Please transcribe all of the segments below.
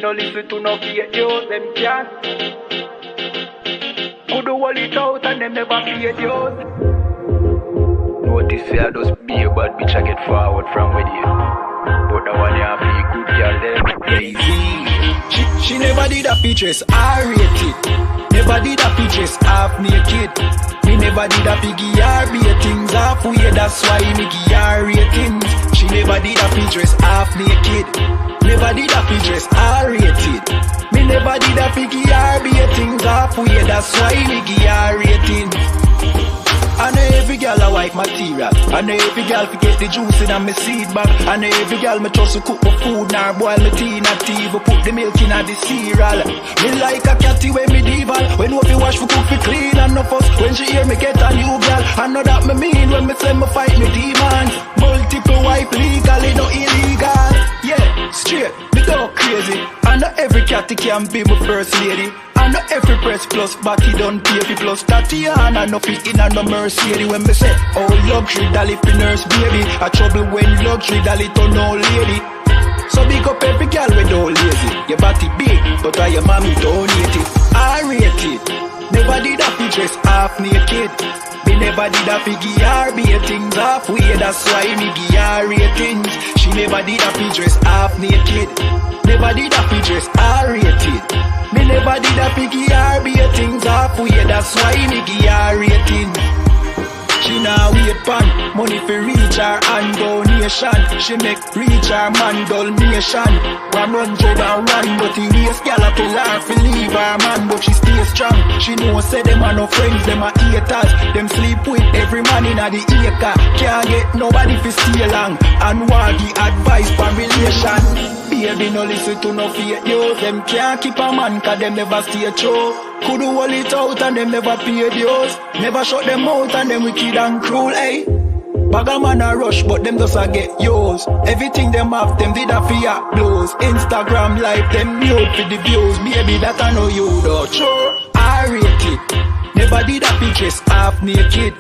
no listen to no fake news, them can't. Could do all it out and them never fake news. Notice I just be a bad bitch, I get forward from with you. But the one you have be good girl them lazy. She never did a features, I rate it. Never did a features, half naked. Me never did a piggy R things halfway, that's why me give her ratings. She never did a features, half naked. Never did a features, R rated. Me never did a piggy R things halfway, that's why me give her ratings. I know every girl a white material. I know every girl forget the juice in my seed bag. I know every girl me trust to cook my food, nor boil my tea, not even put the milk in the cereal. Me like a catty when me dival. When we wash for cook for clean and no fuss. When she hear me get a new girl, I know that me mean when me say me fight me demons. Multiple wife legally, no illegal. Yeah, straight, me go crazy. I know every catty can be my first lady. I know every press plus body done pay for plus Tatiana no fit in and no Mercedes. When me say oh luxury dolly fi nurse baby, a trouble when luxury dolly turn old lady. So big up every girl we don't lazy. Your body big, but why your mommy donate it? I rate it. Never did a fi dress half naked. Me never did a fi give her things halfway, that's why me give her ratings. She never did a fi dress half naked. Never did a fi dress R rated. Me never did a piggy R things halfway, that's why me give her rating. She now wait pan, money for reach her and donation. She make reach her man donation. 101, but the waist gal a tell her fi leave her man, but she stay strong. She know say them are no friends, them are haters. Them sleep with every man in a the acre. Can't get nobody fi stay long, and want the advice for relation. Baby no listen to no fake news. Them can't keep a man cause them never stay true. Could do all it out and them never pay dues. Never shut them out and them wicked and cruel, eh? Bag a man a rush but them just a get yours. Everything them have them did a fear blows. Instagram live them nude for the views. Baby that I know you though. Sure, I rate it. Never did a pictures half naked.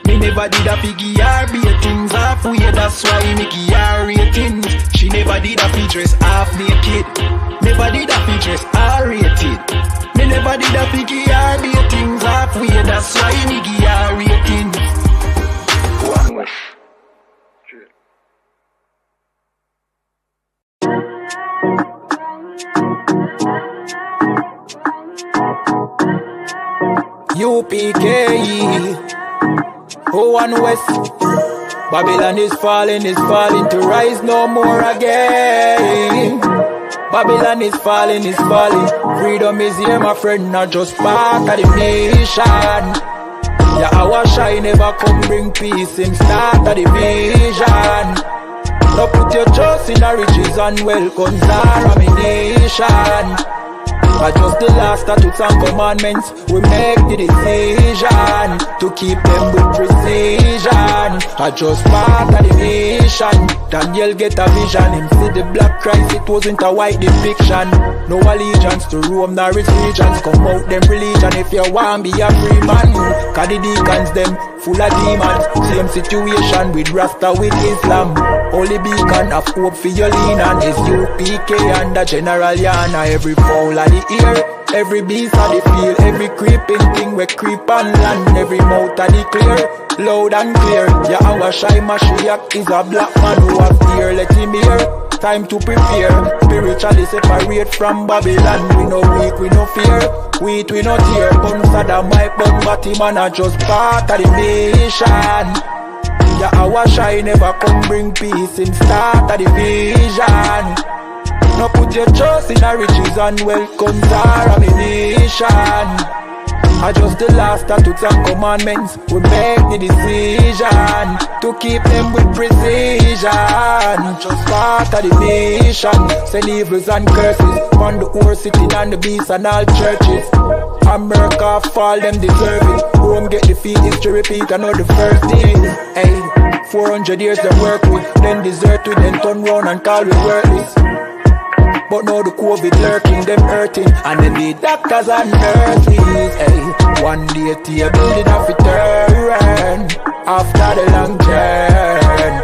Me never did a piggy R things halfway, that's why me give her ratings. She never did a features half naked. Never did a features R rated. Me never did a piggy R things halfway, that's why me give her ratings. One wish. UPK. Oh, one West. Babylon is falling to rise no more again. Babylon is falling. Freedom is here, my friend, not just part of the nation. Yeah, our shine never come bring peace in start of the vision. Now put your trust in the riches and wealth, guns are a nation. But just the last statutes and commandments, we make the decision to keep them with precision. I just part of the nation. Daniel get a vision, him see the black Christ, it wasn't a white depiction. No allegiance to Rome nor its regions, come out them religion if you want be a free man. Cause the deacons them full of demons, same situation with Rasta with Islam. Only beacon of hope for your lean on is UPK and the General Yana. Every fowl of the ear, every beast of the field, every creeping thing we creep on land, every mouth of the clear, loud and clear. Yeah, our shy Mashiach is a black man who have fear, let him hear. Time to prepare, spiritually separate from Babylon. We no weak, we no fear, we no tear. Bun Saddam, my bun Batman are just part of the nation. Yeah, our shine never come bring peace in start of the vision. Now put your trust in the riches and wealth, guns are a nation. I just the last statutes and commandments, we make the decision to keep them with precision. Just part of the nation, send evils and curses on the whole city and the beasts and all churches. America fall, them deserve it. Rome get defeat, history repeat, I know the first days. Hey, 400 years they work with, then desert with, then turn round and call we worthless. But now the COVID lurking, them hurting, and then the doctors and nurses. Hey, one day the building have to turn after the long journey.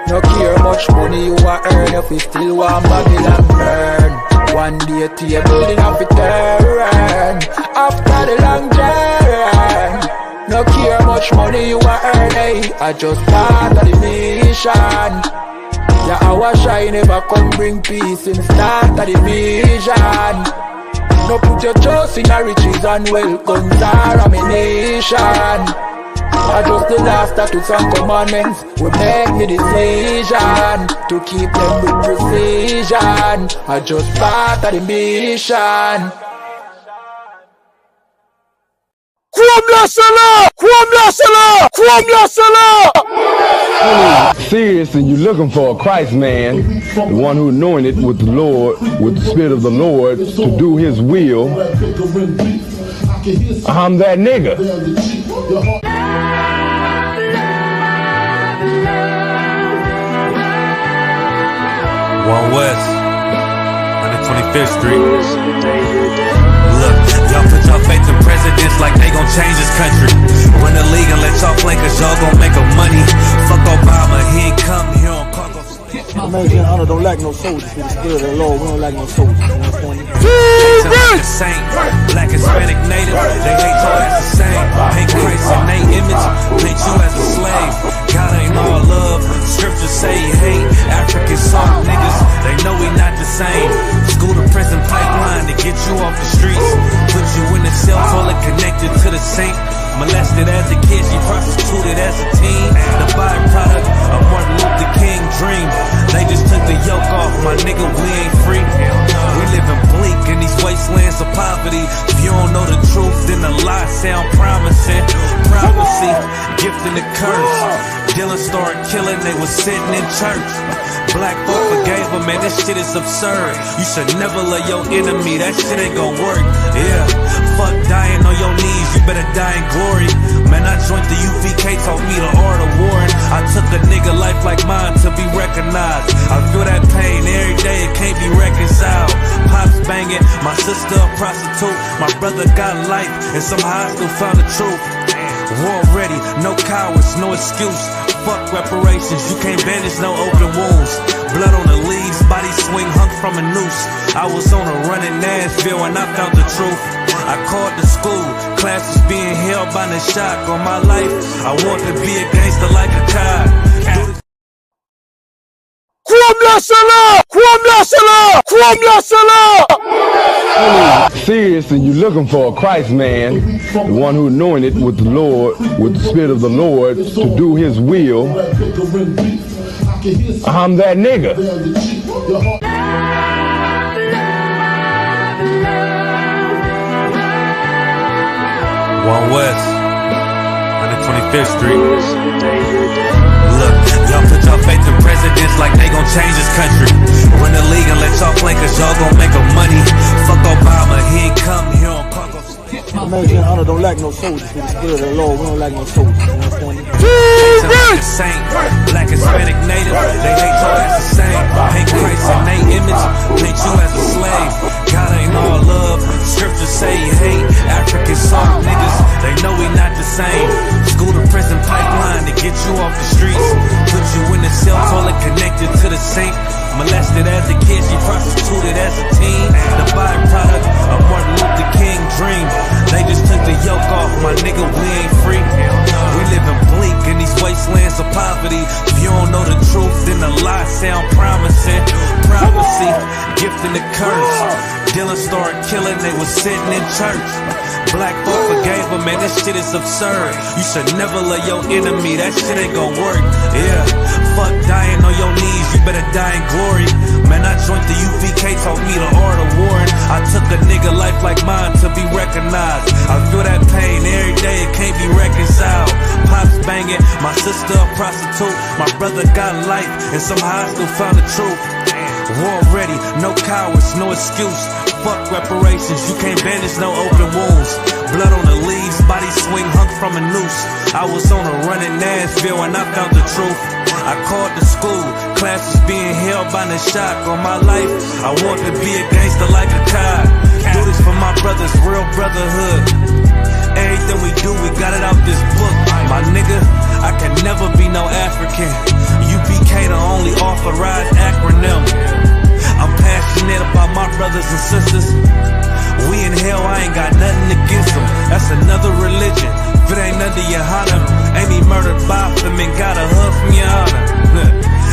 No care much money you a earn if you still want Babylon burn. One day table enough to turn. After the long journey, no care much money you are earning. I just part of the mission. Yeah, our shine never come bring peace in start of the vision. No put your trust in our riches and wealth, guns are ammunition. I just the last that took some commandments. We make the decision to keep them with precision. I just part of the mission. Seriously, you're looking for a Christ man, the one who anointed with the Lord, with the Spirit of the Lord, to do His will. I'm that nigga. One West, 125th Street. Look, y'all put your faith in presidents like they gon' change this country. Run the league and let y'all play cause y'all gon' make a money. Fuck Obama, he ain't come here on cargo. American honor don't lack no soldiers. With the Spirit of the Lord, we don't lack no soldiers. You understand me? Like a saint, black, Hispanic, native, they hate your ass the same. Paint Christ in they image, paint you as a slave. God ain't all love, scriptures say he hate. African soft niggas, they know we not the same. School to prison pipeline to get you off the streets. Put you in the cell toilet connected to the sink. Molested as a kid, she prostituted as a teen. The byproduct of Martin Luther King dream. They just took the yoke off, my nigga, we ain't free. We living bleak in these wastelands of poverty. If you don't know the truth, then the lie sound promising. Prophecy, gift and the curse. Dylan started killing, they was sitting in church. Black folk forgave him, man, this shit is absurd. You should never love your enemy, that shit ain't gon' work. Yeah, fuck dying on your knees, you better die in glory. Man, I joined the UVK, taught me the art of warring. I took a nigga life like mine to be recognized. I feel that pain every day, it can't be reconciled. Pops banging, my sister a prostitute. My brother got life, and somehow I still found the truth. War ready, no cowards, no excuse. Fuck reparations, you can't bandage no open wounds. Blood on the leaves, body swing hung from a noose. I was on a run in Nashville and I found the truth. I called the school, classes being held by the shock on my life. I want to be a gangster like a cop. Seriously, you're looking for a Christ man, the one who anointed with the Lord, with the Spirit of the Lord, to do His will. I'm that nigga. One West, 125th Street. Look, y'all put your faith in presidents like they gon' change this country. Run the league and let y'all play cause y'all gon' make a money. Fuck Obama, he ain't come here on cargo. American honor don't lack no soldiers. With the Spirit of the Lord, we don't lack no soldiers. You understand me? Like a saint, black, Hispanic, native, they hate your ass the same. Paint Christ in they image, paint you as a slave. God ain't all love, scriptures say he hate. African soft niggas, they know we not the same. School to prison pipeline to get you off the streets. Put you in the cell toilet connected to the sink. Molested as a kid, she prostituted as a teen. The byproduct of Martin Luther King dream. They just took the yoke off, my nigga, we ain't free. We living bleak in these wastelands of poverty. If you don't know the truth, then the lie sound promising. Prophecy, gift and the curse. Dylan started killing, they was sitting in church. Black folk forgave him, man, this shit is absurd. You should never love your enemy, that shit ain't gon' work. Yeah, fuck dying on your knees, you better die in glory. Man, I joined the UVK, taught me the art of warring. I took a nigga life like mine to be recognized. I feel that pain every day, it can't be reconciled. Pops banging, my sister a prostitute. My brother got life, and somehow I still found the truth. War ready, no cowards, no excuse. Fuck reparations, you can't bandage no open wounds. Blood on the leaves, body swing hung from a noose. I was on a run in Nashville and I found the truth. I called the school, classes being held by the shock on my life. I want to be a gangster like a cop. Do this for my brothers, real brotherhood. Everything we do, we got it out this book. My nigga, I can never be no African. UPK the only authorized acronym. I'm passionate about my brothers and sisters. We in hell, I ain't got nothing against them. That's another religion. If it ain't under your honor, ain't me murdered by them and got a hug from your honor.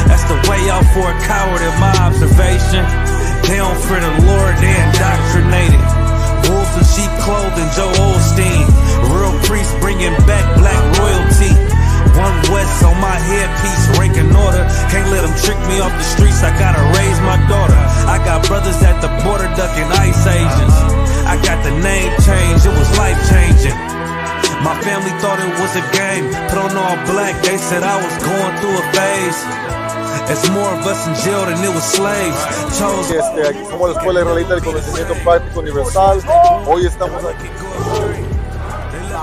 That's the way out for a coward in my observation. They don't fear the Lord, they indoctrinated. Wolves in sheep clothing, Joe Osteen. Real priest bringing back black royalty. One West on my headpiece, ranking order. Can't let them trick me off the streets, I gotta raise my daughter. I got brothers at the border ducking ICE agents. I got the name change, it was life changing. My family thought it was a game, put on all black, they said I was going through a phase. It's more of us in jail than it was slaves. Chose. Aquí somos la Escuela Israelita del Conocimiento Práctico Universal. Hoy estamos aquí.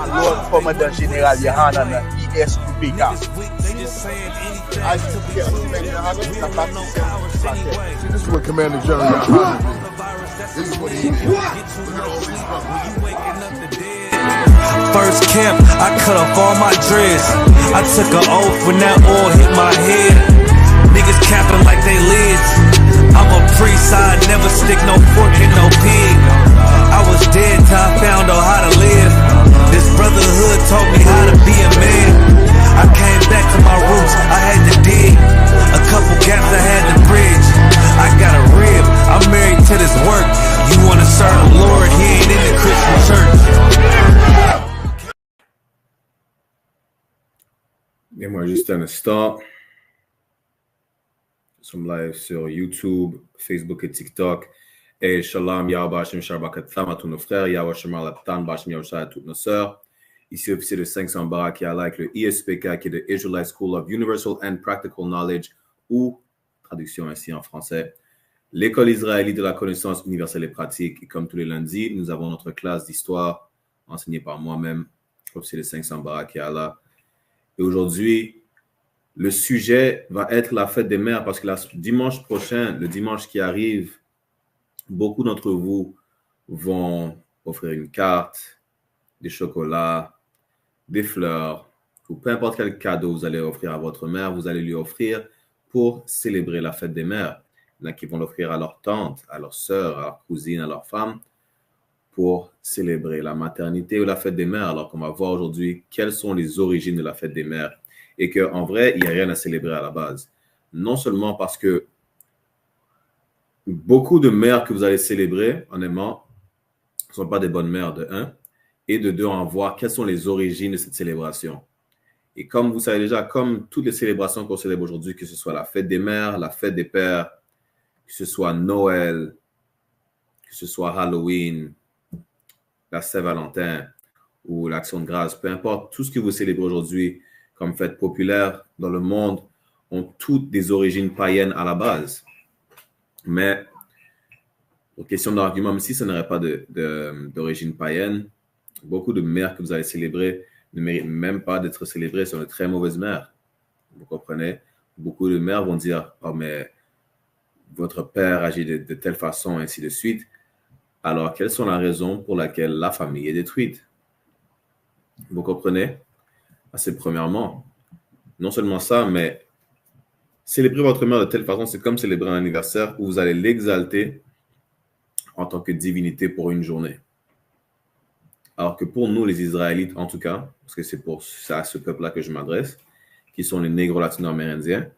Lord Commandant General Yohanan ISUPK. This is what Commander General Yohanan did. This is what he did. First camp, I cut off all my dreads. I took an oath when that oil hit my head. Niggas capping like they lids. I'm a priest, I never stick no fork in no pig. I was dead till I found out how to live. This brotherhood taught me how to be a man. I came back to my roots, I had to dig. A couple gaps I had to bridge. I got a rib, I'm married to this work. You wanna serve the Lord, he ain't in the Christian church. Dis-moi juste un instant. Nous sommes live sur YouTube, Facebook et TikTok. Et Shalom, Yahweh Hashem Shabakatam à tous nos frères, Yahweh Hashem Alaptan, Bashim Yahushua à toutes nos sœurs. Ici, officier de 500 Barak qui est avec le ISPK, qui est de Israelite School of Universal and Practical Knowledge, ou, traduction ainsi en français, l'école israélite de la connaissance universelle et pratique. Et comme tous les lundis, nous avons notre classe d'histoire enseignée par moi-même, officier de 500 Barak qui est là. Et aujourd'hui, le sujet va être la fête des mères parce que dimanche prochain, le dimanche qui arrive, beaucoup d'entre vous vont offrir une carte, des chocolats, des fleurs, ou peu importe quel cadeau vous allez offrir à votre mère, vous allez lui offrir pour célébrer la fête des mères. Il y en a qui vont l'offrir à leur tante, à leur sœur, à leur cousine, à leur femme, pour célébrer la maternité ou la fête des mères. Alors qu'on va voir aujourd'hui quelles sont les origines de la fête des mères. Et qu'en vrai, il n'y a rien à célébrer à la base. Non seulement parce que beaucoup de mères que vous allez célébrer, honnêtement, ne sont pas des bonnes mères, de un, et de deux, en voir quelles sont les origines de cette célébration. Et comme vous savez déjà, comme toutes les célébrations qu'on célèbre aujourd'hui, que ce soit la fête des mères, la fête des pères, que ce soit Noël, que ce soit Halloween, la Saint-Valentin ou l'Action de grâce, peu importe, tout ce que vous célébrez aujourd'hui comme fête populaire dans le monde ont toutes des origines païennes à la base. Mais, pour question d'argument, même si ce n'aurait pas d'origine païenne, beaucoup de mères que vous allez célébrer ne méritent même pas d'être célébrées, sont de très mauvaises mères. Vous comprenez? Beaucoup de mères vont dire « Oh, mais votre père agit de telle façon, ainsi de suite. » Alors, quelles sont les raisons pour lesquelles la famille est détruite? Vous comprenez? C'est premièrement. Non seulement ça, mais célébrer votre mère de telle façon, c'est comme célébrer un anniversaire où vous allez l'exalter en tant que divinité pour une journée. Alors que pour nous, les Israélites, en tout cas, parce que c'est à ce peuple-là que je m'adresse, qui sont les négro latino-amérindiens,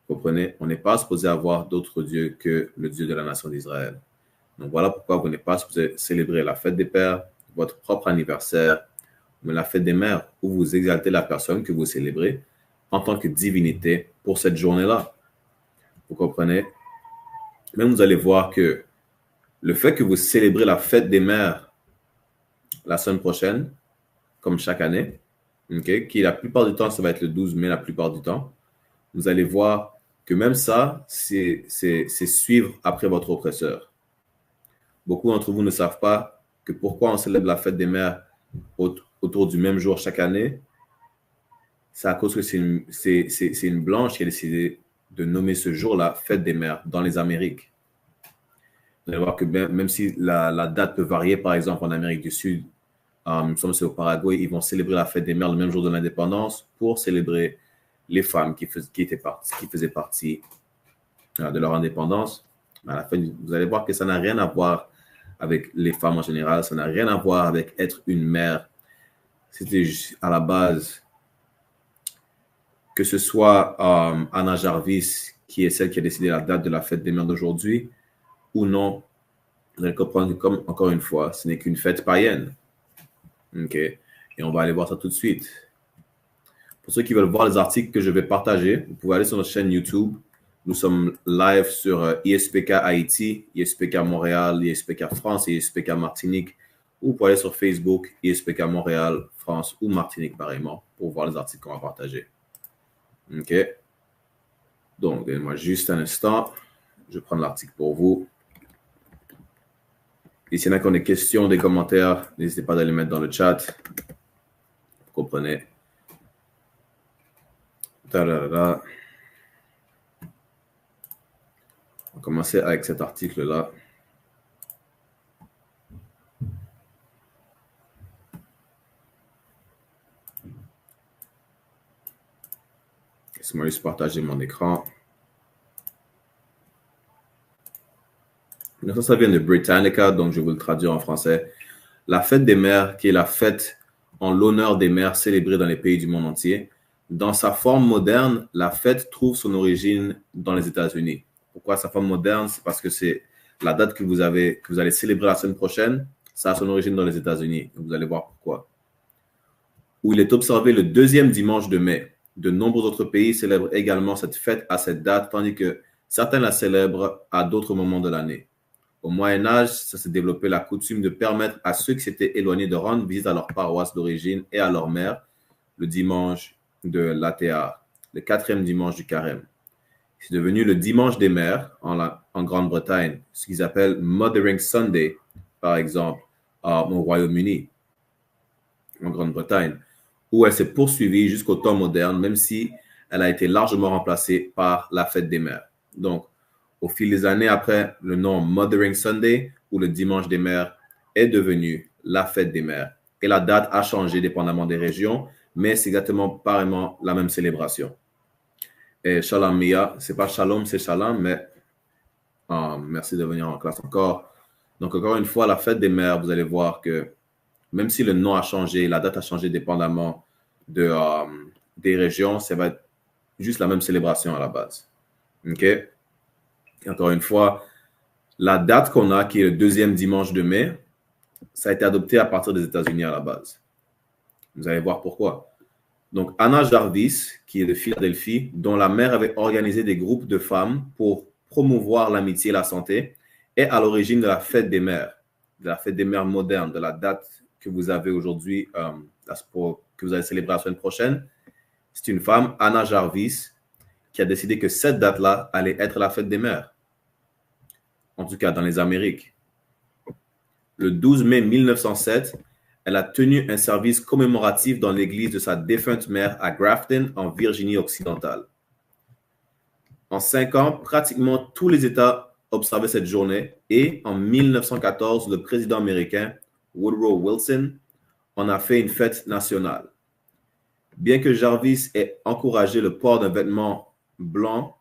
vous comprenez, on n'est pas supposé avoir d'autres dieux que le Dieu de la nation d'Israël. Donc voilà pourquoi vous n'êtes pas supposé célébrer la fête des pères, votre propre anniversaire, mais la fête des mères, où vous exaltez la personne que vous célébrez en tant que divinité pour cette journée-là. Vous comprenez? Même vous allez voir que le fait que vous célébrez la fête des mères la semaine prochaine, comme chaque année, okay, qui la plupart du temps, ça va être le 12 mai la plupart du temps, vous allez voir que même ça, c'est suivre après votre oppresseur. Beaucoup d'entre vous ne savent pas que pourquoi on célèbre la fête des mères autour du même jour chaque année. C'est à cause que c'est une blanche qui a décidé de nommer ce jour-là fête des mères dans les Amériques. Vous allez voir que même si la date peut varier, par exemple en Amérique du Sud, nous sommes au Paraguay, ils vont célébrer la fête des mères le même jour de l'indépendance pour célébrer les femmes qui faisaient partie de leur indépendance. À la fin, vous allez voir que ça n'a rien à voir avec les femmes en général, ça n'a rien à voir avec être une mère. C'était à la base, que ce soit Anna Jarvis, qui est celle qui a décidé la date de la fête des mères d'aujourd'hui, ou non, vous allez comprendre que, comme, encore une fois, ce n'est qu'une fête païenne. OK? Et on va aller voir ça tout de suite. Pour ceux qui veulent voir les articles que je vais partager, vous pouvez aller sur notre chaîne YouTube. Nous sommes live sur ISPK Haïti, ISPK Montréal, ISPK France et ISPK Martinique. Ou vous pouvez aller sur Facebook, ISPK Montréal, France ou Martinique pareillement pour voir les articles qu'on va partager. OK? Donc, donnez-moi juste un instant. Je vais prendre l'article pour vous. Et s'il y en a qui ont des questions, des commentaires, n'hésitez pas à les mettre dans le chat. Vous comprenez? Ta-da-da-da. On va commencer avec cet article-là. Laissez-moi juste partager mon écran. Ça vient de Britannica, donc je vais vous le traduire en français. La fête des mères, qui est la fête en l'honneur des mères célébrée dans les pays du monde entier. Dans sa forme moderne, la fête trouve son origine dans les États-Unis. Pourquoi sa forme moderne? C'est parce que c'est la date que vous allez célébrer la semaine prochaine. Ça a son origine dans les États-Unis. Vous allez voir pourquoi. Où il est observé le deuxième dimanche de mai. De nombreux autres pays célèbrent également cette fête à cette date, tandis que certains la célèbrent à d'autres moments de l'année. Au Moyen-Âge, ça s'est développé la coutume de permettre à ceux qui s'étaient éloignés de rendre visite à leur paroisse d'origine et à leur mère le dimanche de l'Atéar, le 4e dimanche du carême. C'est devenu le dimanche des mères en Grande-Bretagne, ce qu'ils appellent Mothering Sunday, par exemple, au Royaume-Uni, en Grande-Bretagne, où elle s'est poursuivie jusqu'au temps moderne, même si elle a été largement remplacée par la fête des mères. Donc, au fil des années après, le nom Mothering Sunday, ou le dimanche des mères, est devenu la fête des mères. Et la date a changé dépendamment des régions, mais c'est exactement pareillement la même célébration. Et Shalom Mia, c'est pas Shalom, c'est Shalom, mais merci de venir en classe encore. Donc, encore une fois, la fête des mères, vous allez voir que même si le nom a changé, la date a changé dépendamment des régions, ça va être juste la même célébration à la base. OK? Et encore une fois, la date qu'on a, qui est le 2e dimanche de mai, ça a été adopté à partir des États-Unis à la base. Vous allez voir pourquoi. Donc, Anna Jarvis, qui est de Philadelphie, dont la mère avait organisé des groupes de femmes pour promouvoir l'amitié et la santé, est à l'origine de la fête des mères moderne, de la date que vous avez aujourd'hui, que vous allez célébrer la semaine prochaine. C'est une femme, Anna Jarvis, qui a décidé que cette date-là allait être la fête des mères. En tout cas, dans les Amériques. Le 12 mai 1907, elle a tenu un service commémoratif dans l'église de sa défunte mère à Grafton, en Virginie occidentale. En 5 ans, pratiquement tous les États observaient cette journée et en 1914, le président américain Woodrow Wilson en a fait une fête nationale. Bien que Jarvis ait encouragé le port d'un vêtement blanc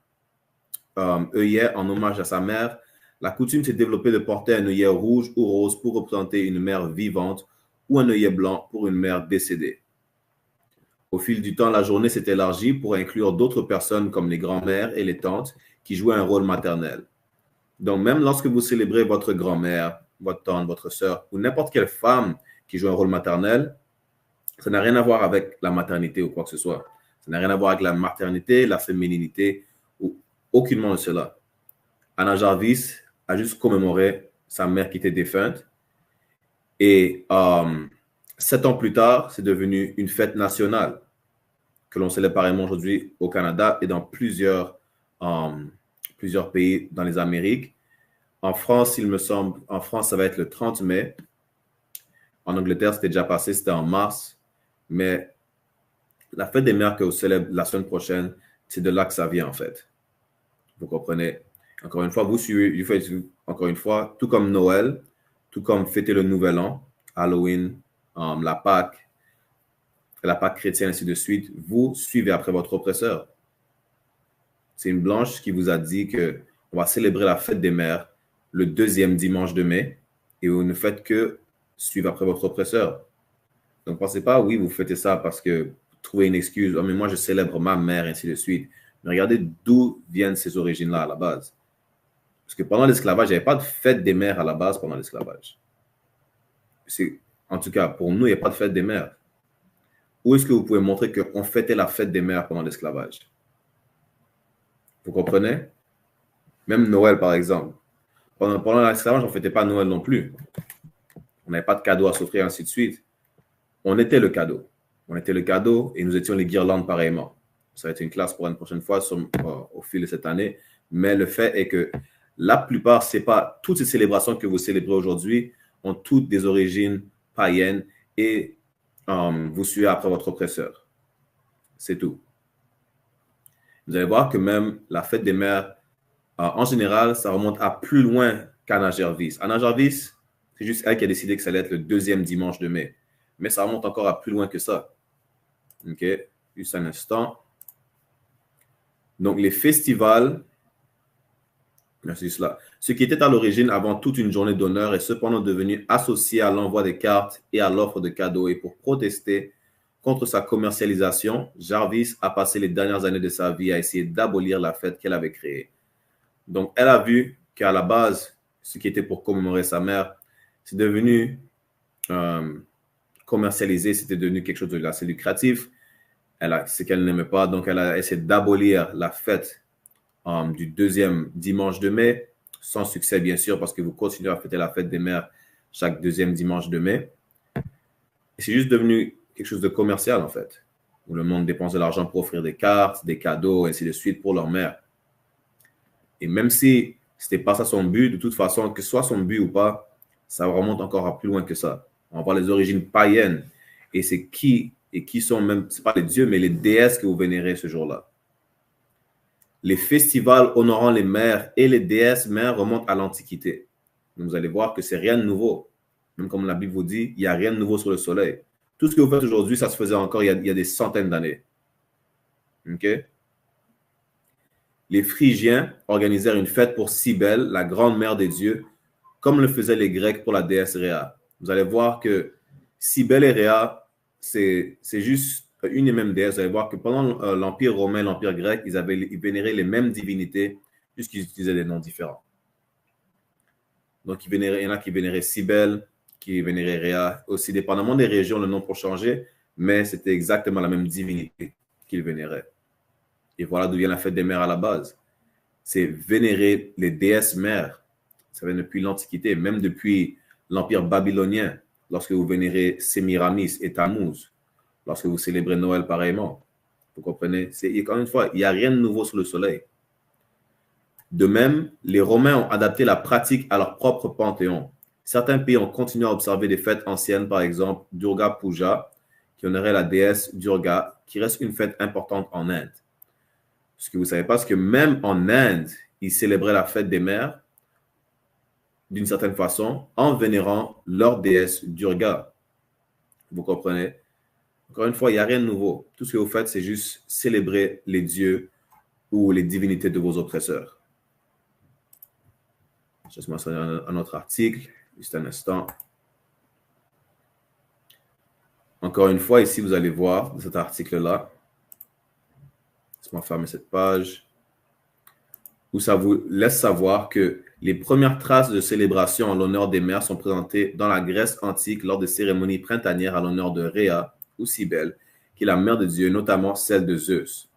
œillet en hommage à sa mère, la coutume s'est développée de porter un œillet rouge ou rose pour représenter une mère vivante ou un œillet blanc pour une mère décédée. Au fil du temps, la journée s'est élargie pour inclure d'autres personnes comme les grands-mères et les tantes qui jouaient un rôle maternel. Donc, même lorsque vous célébrez votre grand-mère, votre tante, votre sœur ou n'importe quelle femme qui joue un rôle maternel, ça n'a rien à voir avec la maternité ou quoi que ce soit. Ça n'a rien à voir avec la maternité, la fémininité ou aucunement de cela. Anna Jarvis a juste commémoré sa mère qui était défunte. Et 7 ans plus tard, c'est devenu une fête nationale que l'on célèbre pareillement aujourd'hui au Canada et dans plusieurs pays dans les Amériques. En France, il me semble, en France, ça va être le 30 mai. En Angleterre, c'était déjà passé, c'était en mars. Mais la fête des mères que vous célébrez la semaine prochaine, c'est de là que ça vient en fait. Vous comprenez? Encore une fois, vous suivez, encore une fois, tout comme Noël, tout comme fêter le Nouvel An, Halloween, la Pâque chrétienne, ainsi de suite, vous suivez après votre oppresseur. C'est une blanche qui vous a dit que on va célébrer la fête des mères le 2e dimanche de mai et vous ne faites que suivre après votre oppresseur. Donc, ne pensez pas, oui, vous fêtez ça parce que vous trouvez une excuse. Oh, mais moi, je célèbre ma mère, ainsi de suite. Mais regardez d'où viennent ces origines-là à la base. Parce que pendant l'esclavage, il n'y avait pas de fête des mères à la base pendant l'esclavage. En tout cas, pour nous, il n'y a pas de fête des mères. Où est-ce que vous pouvez montrer qu'on fêtait la fête des mères pendant l'esclavage? Vous comprenez? Même Noël, par exemple. Pendant l'esclavage, on ne fêtait pas Noël non plus. On n'avait pas de cadeaux à s'offrir, ainsi de suite. On était le cadeau. On était le cadeau et nous étions les guirlandes pareillement. Ça va être une classe pour une prochaine fois au fil de cette année. Mais le fait est que la plupart, c'est pas toutes ces célébrations que vous célébrez aujourd'hui ont toutes des origines païennes et vous suivez après votre oppresseur. C'est tout. Vous allez voir que même la fête des mères, en général, ça remonte à plus loin qu'Anna Jarvis. Anna Jarvis, c'est juste elle qui a décidé que ça allait être le 2e dimanche de mai. Mais ça remonte encore à plus loin que ça. OK? Juste un instant. Donc, les festivals, merci cela. Ce qui était à l'origine avant toute une journée d'honneur est cependant devenu associé à l'envoi des cartes et à l'offre de cadeaux. Et pour protester contre sa commercialisation, Jarvis a passé les dernières années de sa vie à essayer d'abolir la fête qu'elle avait créée. Donc, elle a vu qu'à la base, ce qui était pour commémorer sa mère, c'est devenu commercialisé, c'était devenu quelque chose de assez lucratif. C'est qu'elle n'aimait pas, donc elle a essayé d'abolir la fête du 2e dimanche de mai, sans succès bien sûr, parce que vous continuez à fêter la fête des mères chaque 2e dimanche de mai. Et c'est juste devenu quelque chose de commercial en fait, où le monde dépense de l'argent pour offrir des cartes, des cadeaux, ainsi de suite pour leur mère. Et même si ce n'était pas ça son but, de toute façon, que ce soit son but ou pas, ça remonte encore à plus loin que ça. On va voir les origines païennes. Et c'est qui sont même, ce n'est pas les dieux, mais les déesses que vous vénérez ce jour-là. Les festivals honorant les mères et les déesses mères remontent à l'Antiquité. Donc, vous allez voir que c'est rien de nouveau. Même comme la Bible vous dit, il n'y a rien de nouveau sur le soleil. Tout ce que vous faites aujourd'hui, ça se faisait encore il y a des centaines d'années. OK? Les Phrygiens organisèrent une fête pour Cybèle, la grande mère des dieux, comme le faisaient les Grecs pour la déesse Rhea. Vous allez voir que Cybèle et Rhea, c'est juste une et même déesse. Vous allez voir que pendant l'Empire romain, l'Empire grec, ils vénéraient les mêmes divinités, juste qu'ils utilisaient des noms différents. Donc, il y en a qui vénéraient Cybèle, qui vénéraient Rhea. Aussi, dépendamment des régions, le nom peut changer, mais c'était exactement la même divinité qu'ils vénéraient. Et voilà d'où vient la fête des mères à la base. C'est vénérer les déesses mères. Ça vient depuis l'Antiquité, même depuis l'Empire babylonien, lorsque vous vénérez Sémiramis et Tammuz, lorsque vous célébrez Noël pareillement. Vous comprenez? Encore une fois, il n'y a rien de nouveau sous le soleil. De même, les Romains ont adapté la pratique à leur propre panthéon. Certains pays ont continué à observer des fêtes anciennes, par exemple Durga Puja, qui honorait la déesse Durga, qui reste une fête importante en Inde. Ce que vous ne savez pas, c'est que même en Inde, ils célébraient la fête des mères d'une certaine façon en vénérant leur déesse Durga. Vous comprenez? Encore une fois, il n'y a rien de nouveau. Tout ce que vous faites, c'est juste célébrer les dieux ou les divinités de vos oppresseurs. Je vais mentionner un autre article, juste un instant. Encore une fois, ici, vous allez voir dans cet article-là. Laisse-moi fermer cette page. Où ça vous laisse savoir que les premières traces de célébration en l'honneur des mères sont présentées dans la Grèce antique lors des cérémonies printanières à l'honneur de Rhea ou Cybèle, qui est la mère de Dieu, notamment celle de Zeus.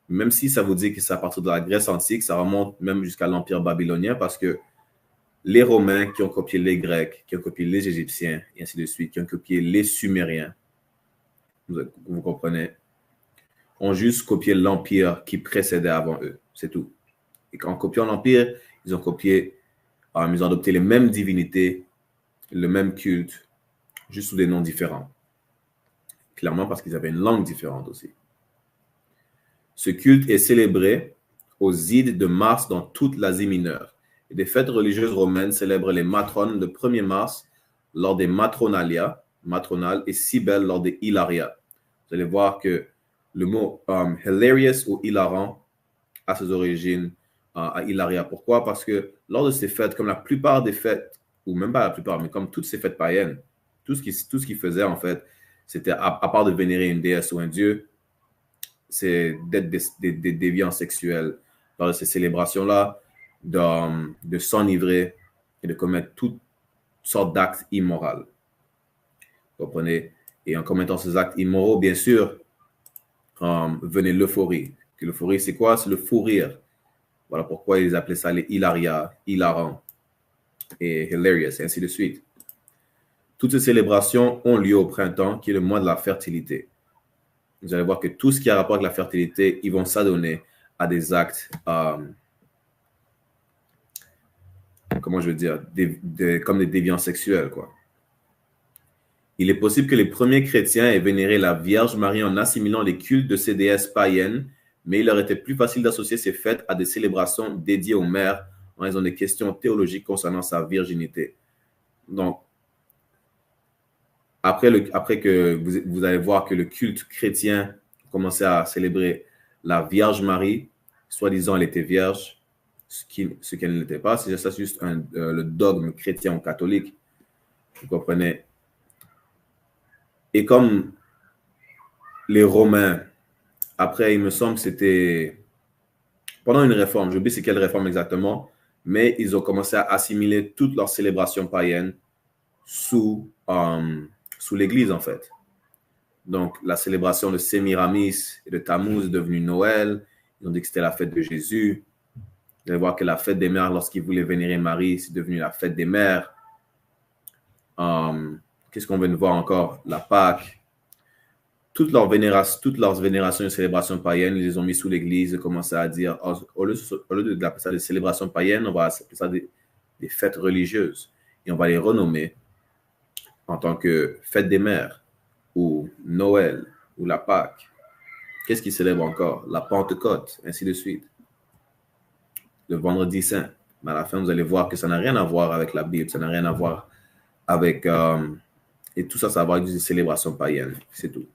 Même si ça vous dit que c'est à partir de la Grèce antique, ça remonte même jusqu'à l'Empire babylonien parce que les Romains qui ont copié les Grecs, qui ont copié les Égyptiens, et ainsi de suite, qui ont copié les Sumériens, vous comprenez, ont juste copié l'Empire qui précédait avant eux. C'est tout. Et en copiant l'Empire, ils ont adopté les mêmes divinités, le même culte, juste sous des noms différents. Clairement parce qu'ils avaient une langue différente aussi. Ce culte est célébré aux Ides de mars dans toute l'Asie mineure. Et des fêtes religieuses romaines célèbrent les matrones le 1er mars lors des matronales et Cybèle lors des hilaria. Vous allez voir que le mot hilarious ou hilarant a ses origines à Hilaria. Pourquoi? Parce que lors de ces fêtes, comme la plupart des fêtes, ou même pas la plupart, mais comme toutes ces fêtes païennes, tout ce qu'ils faisaient, en fait, c'était, à part de vénérer une déesse ou un dieu, c'est d'être des déviants sexuels lors de ces célébrations-là, de s'enivrer et de commettre toutes sortes d'actes immoraux. Vous comprenez? Et en commettant ces actes immoraux, bien sûr, venait l'euphorie. L'euphorie, c'est quoi? C'est le fou rire. Voilà pourquoi ils appelaient ça les hilaria, hilarant et hilarious, et ainsi de suite. Toutes ces célébrations ont lieu au printemps, qui est le mois de la fertilité. Vous allez voir que tout ce qui a rapport avec la fertilité, ils vont s'adonner à des actes, comment je veux dire, comme des déviants sexuels, quoi. Il est possible que les premiers chrétiens aient vénéré la Vierge Marie en assimilant les cultes de ces déesses païennes, mais il leur était plus facile d'associer ces fêtes à des célébrations dédiées aux mères en raison des questions théologiques concernant sa virginité. Donc, après que vous allez voir que le culte chrétien commençait à célébrer la Vierge Marie, soi-disant elle était vierge, ce qu'elle n'était pas, c'est juste le dogme chrétien ou catholique. Vous comprenez? Et comme les Romains, après, il me semble que c'était pendant une réforme, je n'oublie c'est quelle réforme exactement, mais ils ont commencé à assimiler toutes leurs célébrations païennes sous l'Église, en fait. Donc, la célébration de Sémiramis et de Tammuz est devenue Noël. Ils ont dit que c'était la fête de Jésus. Vous allez voir que la fête des mères, lorsqu'ils voulaient vénérer Marie, c'est devenu la fête des mères. Qu'est-ce qu'on vient de voir encore? La Pâque. Toutes leurs vénérations et célébrations païennes, ils les ont mis sous l'Église et commencé à dire, au lieu de l'appeler ça des célébrations païennes, on va appeler ça des fêtes religieuses. Et on va les renommer en tant que fête des mères, ou Noël, ou la Pâque. Qu'est-ce qu'ils célèbrent encore? La Pentecôte, ainsi de suite. Le Vendredi Saint. Mais à la fin, vous allez voir que ça n'a rien à voir avec la Bible, ça n'a rien à voir avec... et tout ça, ça va avoir des célébrations païennes, c'est tout.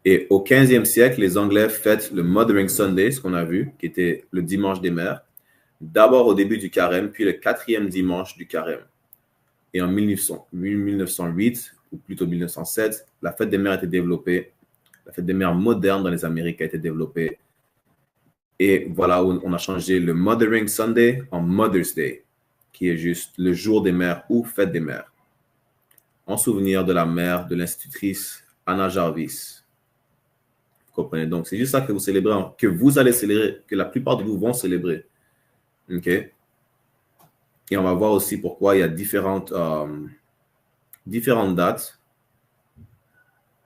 Et au 15e siècle, les Anglais fêtent le Mothering Sunday, ce qu'on a vu, qui était le dimanche des mères, d'abord au début du carême, puis le 4e dimanche du carême. Et en 1908, ou plutôt 1907, la fête des mères a été développée. La fête des mères moderne dans les Amériques a été développée. Et voilà où on a changé le Mothering Sunday en Mother's Day, qui est juste le jour des mères ou fête des mères, en souvenir de la mère de l'institutrice Anna Jarvis. Vous comprenez? Donc, c'est juste ça que vous célébrez, que vous allez célébrer, que la plupart de vous vont célébrer. OK? Et on va voir aussi pourquoi il y a différentes dates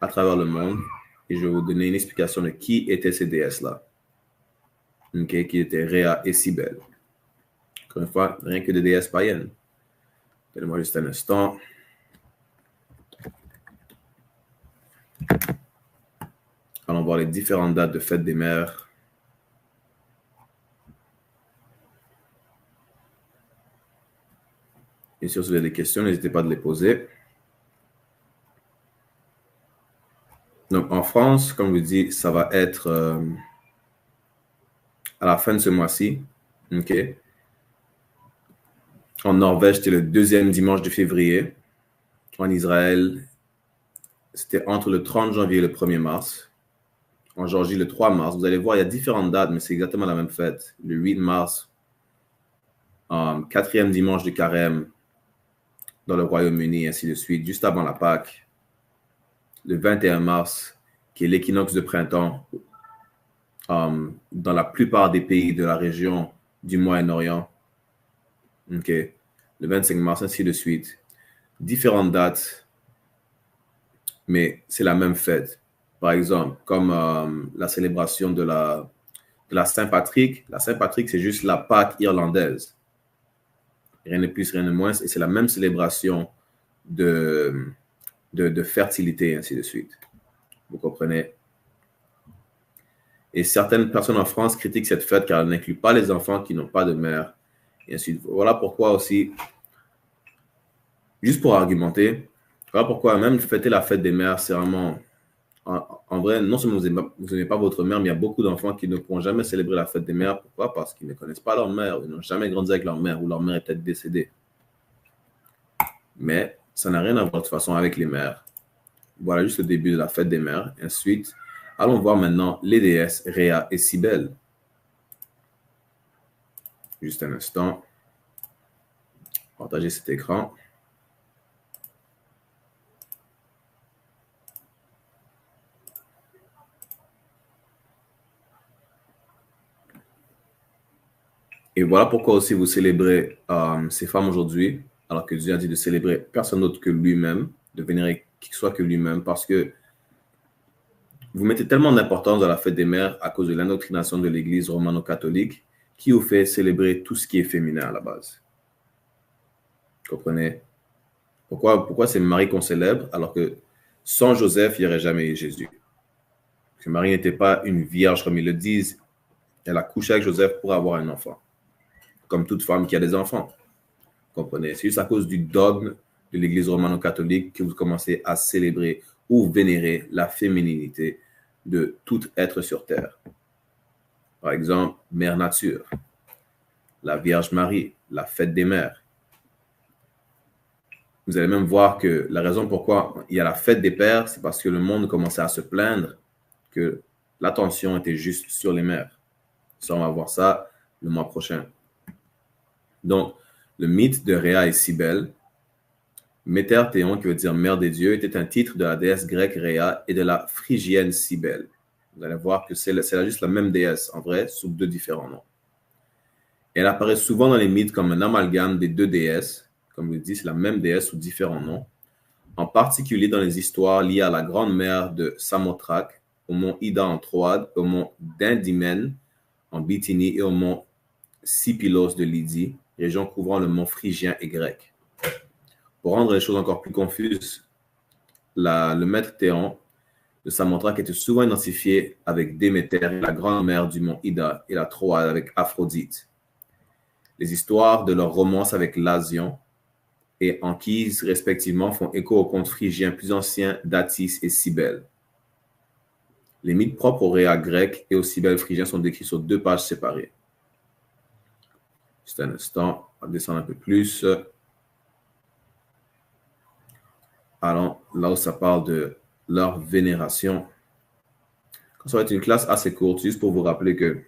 à travers le monde. Et je vais vous donner une explication de qui étaient ces déesses-là. OK? Qui étaient Rhea et Cybèle. Encore une fois, rien que des déesses païennes. Donnez-moi juste un instant. Allons voir les différentes dates de fête des mères. Et si vous avez des questions, n'hésitez pas à les poser. Donc, en France, comme je vous dis, ça va être à la fin de ce mois-ci. OK? En Norvège, c'était le 2e dimanche de février. En Israël, c'était entre le 30 janvier et le 1er mars. En Géorgie, le 3 mars. Vous allez voir, il y a différentes dates, mais c'est exactement la même fête. Le 8 mars, 4e dimanche du carême dans le Royaume-Uni, ainsi de suite, juste avant la Pâque. Le 21 mars, qui est l'équinoxe de printemps dans la plupart des pays de la région du Moyen-Orient. OK. Le 25 mars, ainsi de suite. Différentes dates, mais c'est la même fête. Par exemple, comme la célébration de la Saint-Patrick. La Saint-Patrick, c'est juste la Pâque irlandaise. Rien de plus, rien de moins. Et c'est la même célébration de fertilité, ainsi de suite. Vous comprenez? Et certaines personnes en France critiquent cette fête car elle n'inclut pas les enfants qui n'ont pas de mère. Et ainsi de suite. Voilà pourquoi aussi, juste pour argumenter, voilà pourquoi même fêter la fête des mères, c'est vraiment en vrai, non seulement vous n'aimez pas votre mère, mais il y a beaucoup d'enfants qui ne pourront jamais célébrer la fête des mères. Pourquoi? Parce qu'ils ne connaissent pas leur mère, ils n'ont jamais grandi avec leur mère, ou leur mère est peut-être décédée. Mais ça n'a rien à voir de toute façon avec les mères. Voilà juste le début de la fête des mères. Ensuite, allons voir maintenant les déesses Rhea et Cybèle. Juste un instant. Partager cet écran. Et voilà pourquoi aussi vous célébrez ces femmes aujourd'hui, alors que Dieu a dit de célébrer personne d'autre que lui-même, de vénérer qui que soit que lui-même, parce que vous mettez tellement d'importance dans la fête des mères à cause de l'indoctrination de l'Église romano-catholique qui vous fait célébrer tout ce qui est féminin à la base. Vous comprenez? Pourquoi c'est Marie qu'on célèbre, alors que sans Joseph, il n'y aurait jamais eu Jésus? Parce que Marie n'était pas une vierge, comme ils le disent. Elle a couché avec Joseph pour avoir un enfant. Comme toute femme qui a des enfants. Vous comprenez? C'est juste à cause du dogme de l'Église romano-catholique que vous commencez à célébrer ou vénérer la fémininité de tout être sur terre. Par exemple, Mère Nature, la Vierge Marie, la fête des mères. Vous allez même voir que la raison pourquoi il y a la fête des pères, c'est parce que le monde commençait à se plaindre que l'attention était juste sur les mères. Ça, on va voir ça le mois prochain. Donc, le mythe de Rhea et Cybèle, Méter Théon, qui veut dire mère des dieux, était un titre de la déesse grecque Rhea et de la phrygienne Cybèle. Vous allez voir que c'est juste la même déesse, en vrai, sous deux différents noms. Elle apparaît souvent dans les mythes comme un amalgame des deux déesses. Comme je vous dis, c'est la même déesse sous différents noms. En particulier dans les histoires liées à la grande mer de Samothrace, au mont Ida en Troade, au mont Dindymène en Bithynie et au mont Sipylos de Lydie, région couvrant le mont phrygien et grec. Pour rendre les choses encore plus confuses, le maître Théon de Samothrace était souvent identifié avec Déméter, la grande mère du mont Ida, et la Troade avec Aphrodite. Les histoires de leur romance avec Lasion et Anchise, respectivement, font écho aux contes phrygiens plus anciens d'Attis et Cybèle. Les mythes propres aux Rhea grecs et aux Cybèles phrygiens sont décrits sur 2 pages séparées. Juste un instant, on va descendre un peu plus. Alors, là où ça parle de leur vénération. Ça va être une classe assez courte, juste pour vous rappeler que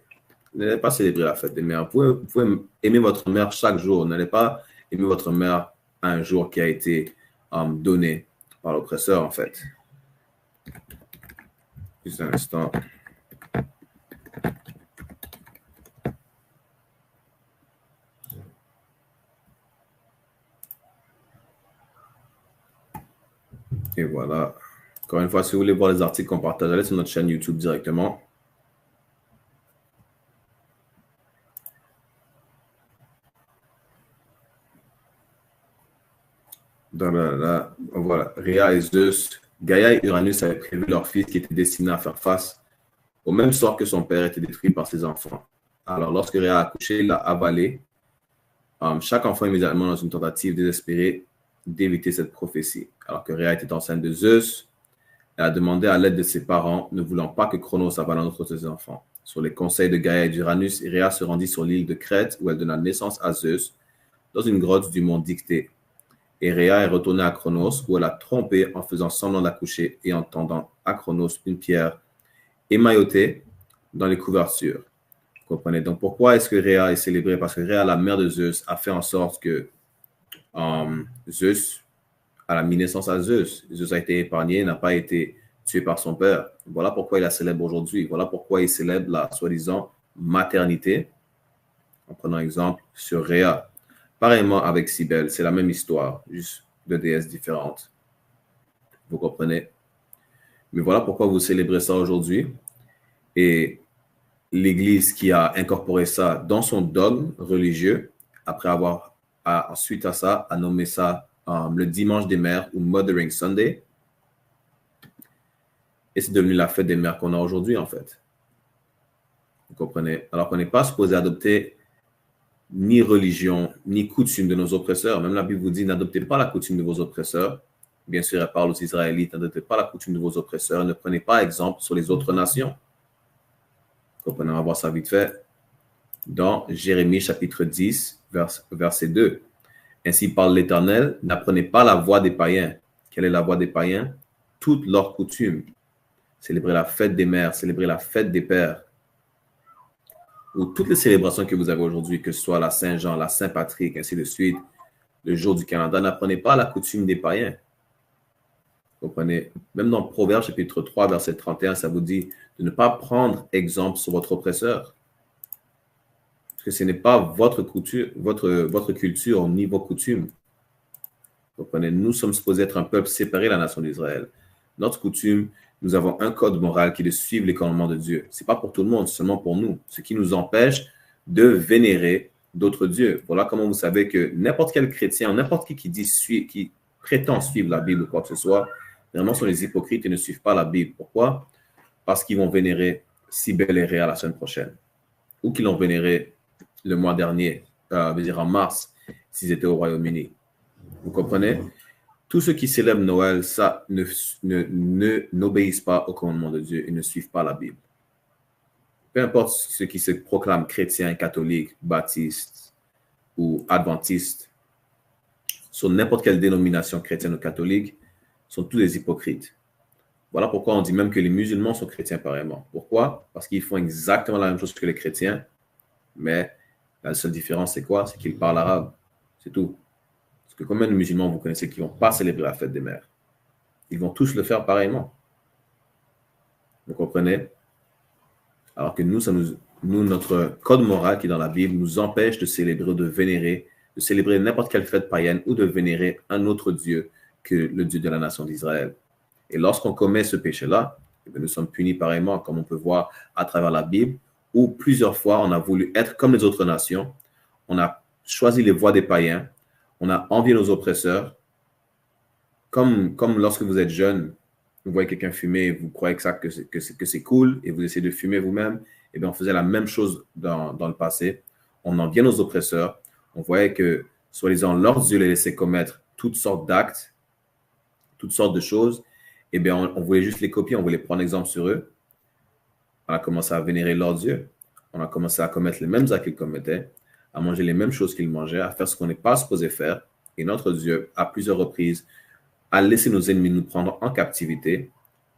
n'allez pas célébrer la fête des mères. Vous pouvez aimer votre mère chaque jour. N'allez pas aimer votre mère à un jour qui a été donné par l'oppresseur, en fait. Juste un instant. Et voilà. Encore une fois, si vous voulez voir les articles qu'on partage, allez sur notre chaîne YouTube directement. Voilà. Rhea et Zeus, Gaïa et Uranus avaient prévu leur fils qui était destiné à faire face au même sort que son père était détruit par ses enfants. Alors, lorsque Rhea a accouché, il l'a avalé. Chaque enfant immédiatement dans une tentative désespérée d'éviter cette prophétie. Alors que Rhea était enceinte de Zeus, elle a demandé à l'aide de ses parents, ne voulant pas que Chronos avale un autre de ses enfants. Sur les conseils de Gaïa et d'Uranus, Rhea se rendit sur l'île de Crète où elle donna naissance à Zeus dans une grotte du mont Dictée. Et Rhea est retournée à Chronos où elle a trompé en faisant semblant d'accoucher et en tendant à Chronos une pierre émaillotée dans les couvertures. Vous comprenez? Donc pourquoi est-ce que Rhea est célébrée? Parce que Rhea, la mère de Zeus, a fait en sorte que Zeus a mis naissance à Zeus. Zeus a été épargné, n'a pas été tué par son père. Voilà pourquoi il la célèbre aujourd'hui. Voilà pourquoi il célèbre la soi-disant maternité. En prenant exemple sur Rhea. Pareillement avec Cybèle, c'est la même histoire, juste de déesses différentes. Vous comprenez? Mais voilà pourquoi vous célébrez ça aujourd'hui. Et l'Église qui a incorporé ça dans son dogme religieux, après avoir, suite à ça, a nommé ça le Dimanche des Mères ou Mothering Sunday. Et c'est devenu la fête des mères qu'on a aujourd'hui, en fait. Vous comprenez? Alors qu'on n'est pas supposé adopter ni religion, ni coutume de nos oppresseurs. Même la Bible vous dit, n'adoptez pas la coutume de vos oppresseurs. Bien sûr, elle parle aux Israélites, n'adoptez pas la coutume de vos oppresseurs, ne prenez pas exemple sur les autres nations. Comprenez, on va voir ça vite fait. Dans Jérémie chapitre 10, verset 2. Ainsi parle l'Éternel, n'apprenez pas la voie des païens. Quelle est la voie des païens? Toutes leurs coutumes. Célébrer la fête des mères, célébrer la fête des pères. Ou toutes les célébrations que vous avez aujourd'hui, que ce soit la Saint-Jean, la Saint-Patrick, ainsi de suite, le jour du Canada, n'apprenez pas la coutume des païens. Vous comprenez? Même dans Proverbes chapitre 3, verset 31, ça vous dit de ne pas prendre exemple sur votre oppresseur. Parce que ce n'est pas votre culture ni vos coutumes. Vous comprenez? Nous sommes supposés être un peuple séparé de la nation d'Israël. Notre coutume, nous avons un code moral qui est de suivre les commandements de Dieu. Ce n'est pas pour tout le monde, seulement pour nous. Ce qui nous empêche de vénérer d'autres dieux. Voilà comment vous savez que n'importe quel chrétien, n'importe qui prétend suivre la Bible ou quoi que ce soit, vraiment sont les hypocrites et ne suivent pas la Bible. Pourquoi? Parce qu'ils vont vénérer Cybèle et Réa la semaine prochaine. Ou qu'ils l'ont vénéré le mois dernier, en mars, s'ils étaient au Royaume-Uni. Vous comprenez? Tous ceux qui célèbrent Noël, ça n'obéissent pas au commandement de Dieu et ne suivent pas la Bible. Peu importe ceux qui se proclament chrétiens, catholiques, baptistes ou adventistes, sur n'importe quelle dénomination chrétienne ou catholique, sont tous des hypocrites. Voilà pourquoi on dit même que les musulmans sont chrétiens pareillement. Pourquoi? Parce qu'ils font exactement la même chose que les chrétiens, mais la seule différence, c'est quoi? C'est qu'ils parlent arabe. C'est tout. Parce que combien de musulmans vous connaissez qui ne vont pas célébrer la fête des mères? Ils vont tous le faire pareillement. Vous comprenez? Alors que nous, notre code moral qui est dans la Bible nous empêche de célébrer, de vénérer, de célébrer n'importe quelle fête païenne ou de vénérer un autre Dieu que le Dieu de la nation d'Israël. Et lorsqu'on commet ce péché-là, nous sommes punis pareillement, comme on peut voir à travers la Bible, où plusieurs fois on a voulu être comme les autres nations, on a choisi les voies des païens, on a envié nos oppresseurs, comme lorsque vous êtes jeune, vous voyez quelqu'un fumer et vous croyez que c'est cool et vous essayez de fumer vous-même, et bien on faisait la même chose dans le passé. On enviait nos oppresseurs, on voyait que, soi-disant, leurs yeux les laissaient commettre toutes sortes d'actes, toutes sortes de choses, et bien on voulait juste les copier, on voulait prendre exemple sur eux. On a commencé à vénérer leurs dieux, on a commencé à commettre les mêmes actes qu'ils commettaient, à manger les mêmes choses qu'ils mangeaient, à faire ce qu'on n'est pas supposé faire, et notre Dieu, à plusieurs reprises, a laissé nos ennemis nous prendre en captivité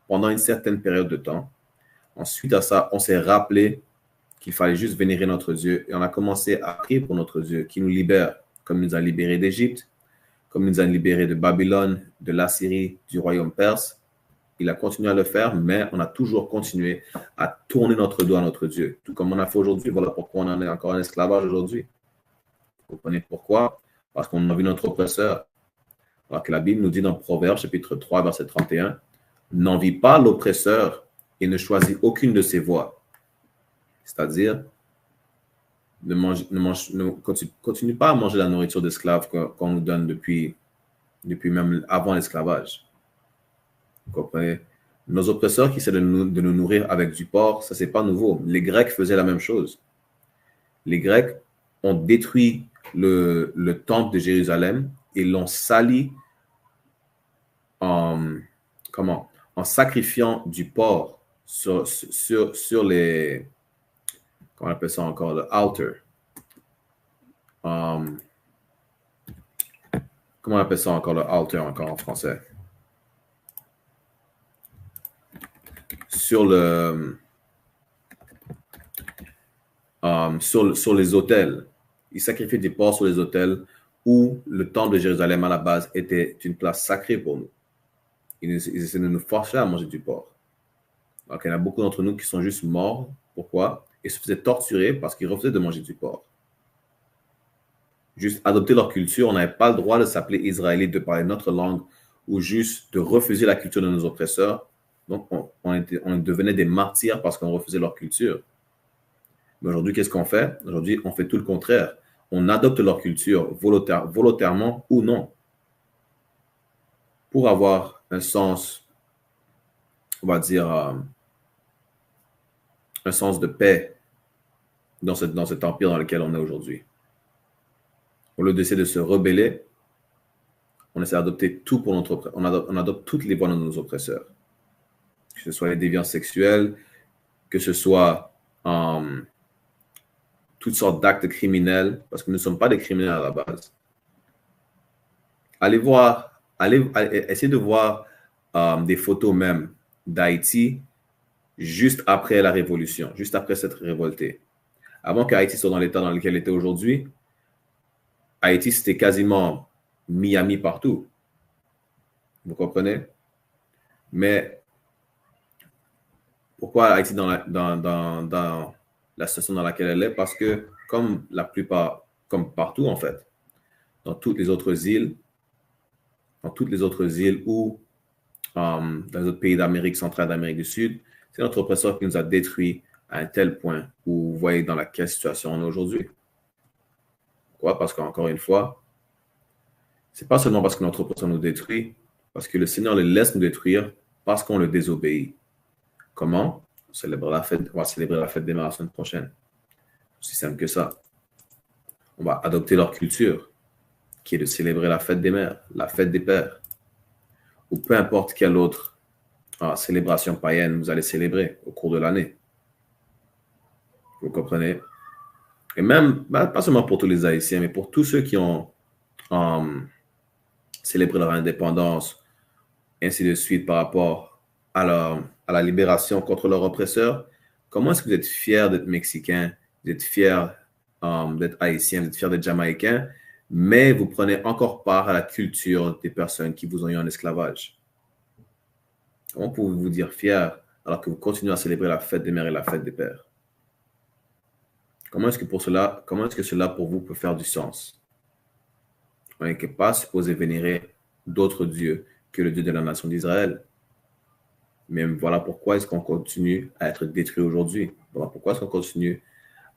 pendant une certaine période de temps. Ensuite à ça, on s'est rappelé qu'il fallait juste vénérer notre Dieu et on a commencé à prier pour notre Dieu qui nous libère, comme il nous a libérés d'Égypte, comme il nous a libérés de Babylone, de l'Assyrie, du royaume perse. Il a continué à le faire, mais on a toujours continué à tourner notre dos à notre Dieu, tout comme on a fait aujourd'hui. Voilà pourquoi on en est encore en esclavage aujourd'hui. Vous comprenez pourquoi? Parce qu'on a vu notre oppresseur. Alors que la Bible nous dit dans Proverbes, chapitre 3, verset 31, « N'envie pas l'oppresseur et ne choisis aucune de ses voies. » C'est-à-dire, continue pas à manger la nourriture d'esclaves qu'on nous donne depuis même avant l'esclavage. Vous comprenez? Nos oppresseurs qui essaient de nous nourrir avec du porc, ça, c'est pas nouveau. Les Grecs faisaient la même chose. Les Grecs ont détruit le temple de Jérusalem et l'ont sali en sacrifiant du porc sur les, comment on appelle ça encore, le altar. Comment on appelle ça encore, le altar encore en français? Sur les autels. Ils sacrifiaient des porcs sur les autels où le temple de Jérusalem à la base était une place sacrée pour nous. Ils essaient de nous forcer à manger du porc. Donc, il y en a beaucoup d'entre nous qui sont juste morts. Pourquoi? Ils se faisaient torturer parce qu'ils refusaient de manger du porc. Juste adopter leur culture, on n'avait pas le droit de s'appeler Israélite, de parler notre langue, ou juste de refuser la culture de nos oppresseurs. Donc, on devenait des martyrs parce qu'on refusait leur culture. Mais aujourd'hui, qu'est-ce qu'on fait? Aujourd'hui, on fait tout le contraire. On adopte leur culture volontairement ou non pour avoir un sens, on va dire, un sens de paix dans cet empire dans lequel on est aujourd'hui. Au lieu d'essayer de se rebeller, on essaie d'adopter tout pour notre on adopte toutes les voies de nos oppresseurs. Que ce soit les déviances sexuelles, que ce soit toutes sortes d'actes criminels, parce que nous ne sommes pas des criminels à la base. Essayez de voir des photos même d'Haïti juste après la révolution, juste après cette révoltée. Avant qu'Haïti soit dans l'état dans lequel il était aujourd'hui, Haïti, c'était quasiment Miami partout. Vous comprenez? Mais pourquoi Haïti dans la situation dans laquelle elle est? Parce que comme partout en fait, dans toutes les autres îles ou dans les autres pays d'Amérique centrale, d'Amérique du Sud, c'est notre oppresseur qui nous a détruits à un tel point où vous voyez dans quelle situation on est aujourd'hui. Pourquoi? Parce qu'encore une fois, c'est pas seulement parce que notre oppresseur nous détruit, parce que le Seigneur le laisse nous détruire parce qu'on le désobéit. Comment? On va célébrer la fête des mères la semaine prochaine. Aussi simple que ça. On va adopter leur culture, qui est de célébrer la fête des mères, la fête des pères, ou peu importe quelle autre célébration païenne vous allez célébrer au cours de l'année. Vous comprenez? Et même, pas seulement pour tous les Haïtiens, mais pour tous ceux qui ont célébré leur indépendance, ainsi de suite, par rapport à la libération contre leur oppresseur. Comment est-ce que vous êtes fiers d'être Mexicain, vous êtes fiers d'être Haïtien, vous êtes fiers d'être Jamaïcain, mais vous prenez encore part à la culture des personnes qui vous ont eu en esclavage? Comment pouvez-vous vous dire fiers alors que vous continuez à célébrer la fête des mères et la fête des pères? Comment est-ce que cela pour vous peut faire du sens? On n'est pas supposé vénérer d'autres dieux que le Dieu de la nation d'Israël. Mais voilà pourquoi est-ce qu'on continue à être détruit aujourd'hui. Voilà pourquoi est-ce qu'on continue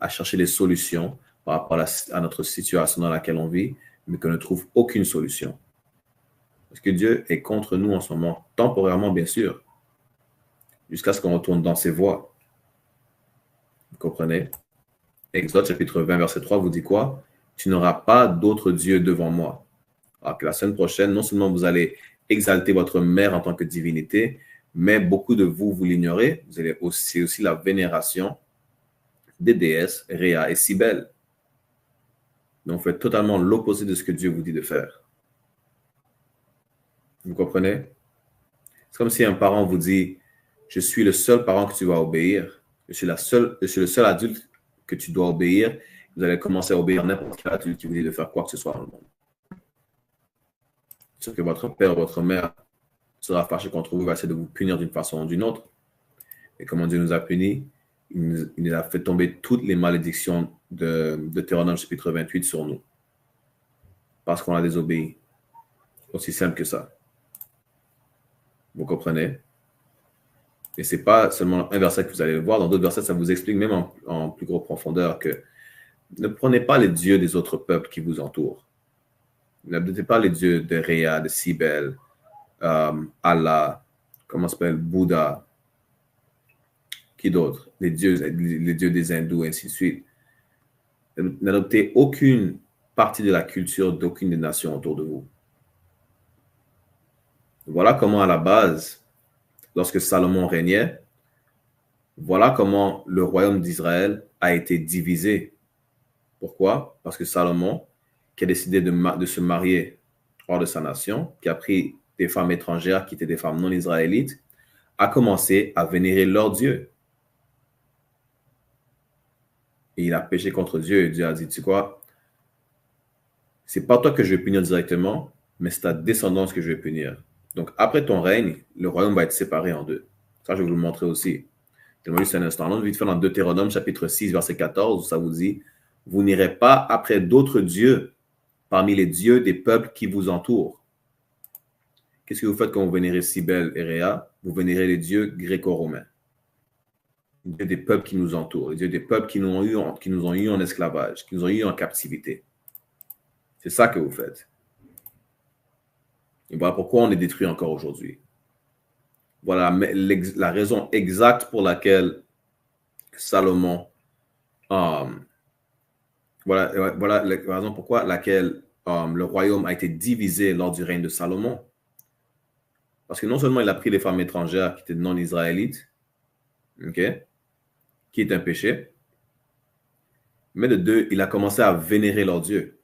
à chercher des solutions par rapport à notre situation dans laquelle on vit, mais qu'on ne trouve aucune solution. Parce que Dieu est contre nous en ce moment, temporairement bien sûr, jusqu'à ce qu'on retourne dans ses voies. Vous comprenez? Exode chapitre 20, verset 3 vous dit quoi? Tu n'auras pas d'autre Dieu devant moi. Alors que la semaine prochaine, non seulement vous allez exalter votre mère en tant que divinité, mais beaucoup de vous l'ignorez. Vous allez aussi la vénération des déesses Réa et Cybèle. Donc, vous faites totalement l'opposé de ce que Dieu vous dit de faire. Vous comprenez? C'est comme si un parent vous dit, je suis le seul parent que tu vas obéir. Je suis le seul adulte que tu dois obéir. Vous allez commencer à obéir n'importe quel adulte qui vous dit de faire quoi que ce soit dans le monde. Sauf que votre père ou votre mère sera fâché contre vous, va essayer de vous punir d'une façon ou d'une autre. Et comment Dieu nous a punis, il nous a fait tomber toutes les malédictions de Deutéronome chapitre 28 sur nous. Parce qu'on a désobéi. Aussi simple que ça. Vous comprenez? Et ce n'est pas seulement un verset que vous allez voir. Dans d'autres versets, ça vous explique même en plus grosse profondeur que ne prenez pas les dieux des autres peuples qui vous entourent. N'adoptez pas les dieux de Réa, de Cybèle, Allah, comment s'appelle, Bouddha, qui d'autre? Les dieux des hindous, ainsi de suite. N'adoptez aucune partie de la culture d'aucune des nations autour de vous. Voilà comment à la base, lorsque Salomon régnait, voilà comment le royaume d'Israël a été divisé. Pourquoi? Parce que Salomon, qui a décidé de se marier hors de sa nation, qui a pris des femmes étrangères qui étaient des femmes non israélites, a commencé à vénérer leur Dieu. Et il a péché contre Dieu et Dieu a dit, tu sais quoi? C'est pas toi que je vais punir directement, mais c'est ta descendance que je vais punir. Donc, après ton règne, le royaume va être séparé en deux. Ça, je vais vous le montrer aussi. Donne-moi juste un instant. On va vite faire dans Deutéronome, chapitre 6, verset 14, où ça vous dit, « Vous n'irez pas après d'autres dieux parmi les dieux des peuples qui vous entourent. » Qu'est-ce que vous faites quand vous vénérez Cybèle et Réa? Vous vénérez les dieux gréco-romains. Les dieux des peuples qui nous entourent. Les dieux des peuples qui nous ont eu en esclavage, qui nous ont eu en captivité. C'est ça que vous faites. Et voilà pourquoi on est détruit encore aujourd'hui. Voilà la raison exacte pour laquelle Salomon, voilà la raison pourquoi laquelle le royaume a été divisé lors du règne de Salomon. Parce que non seulement il a pris les femmes étrangères qui étaient non israélites, okay, qui est un péché, mais de deux, il a commencé à vénérer leur Dieu.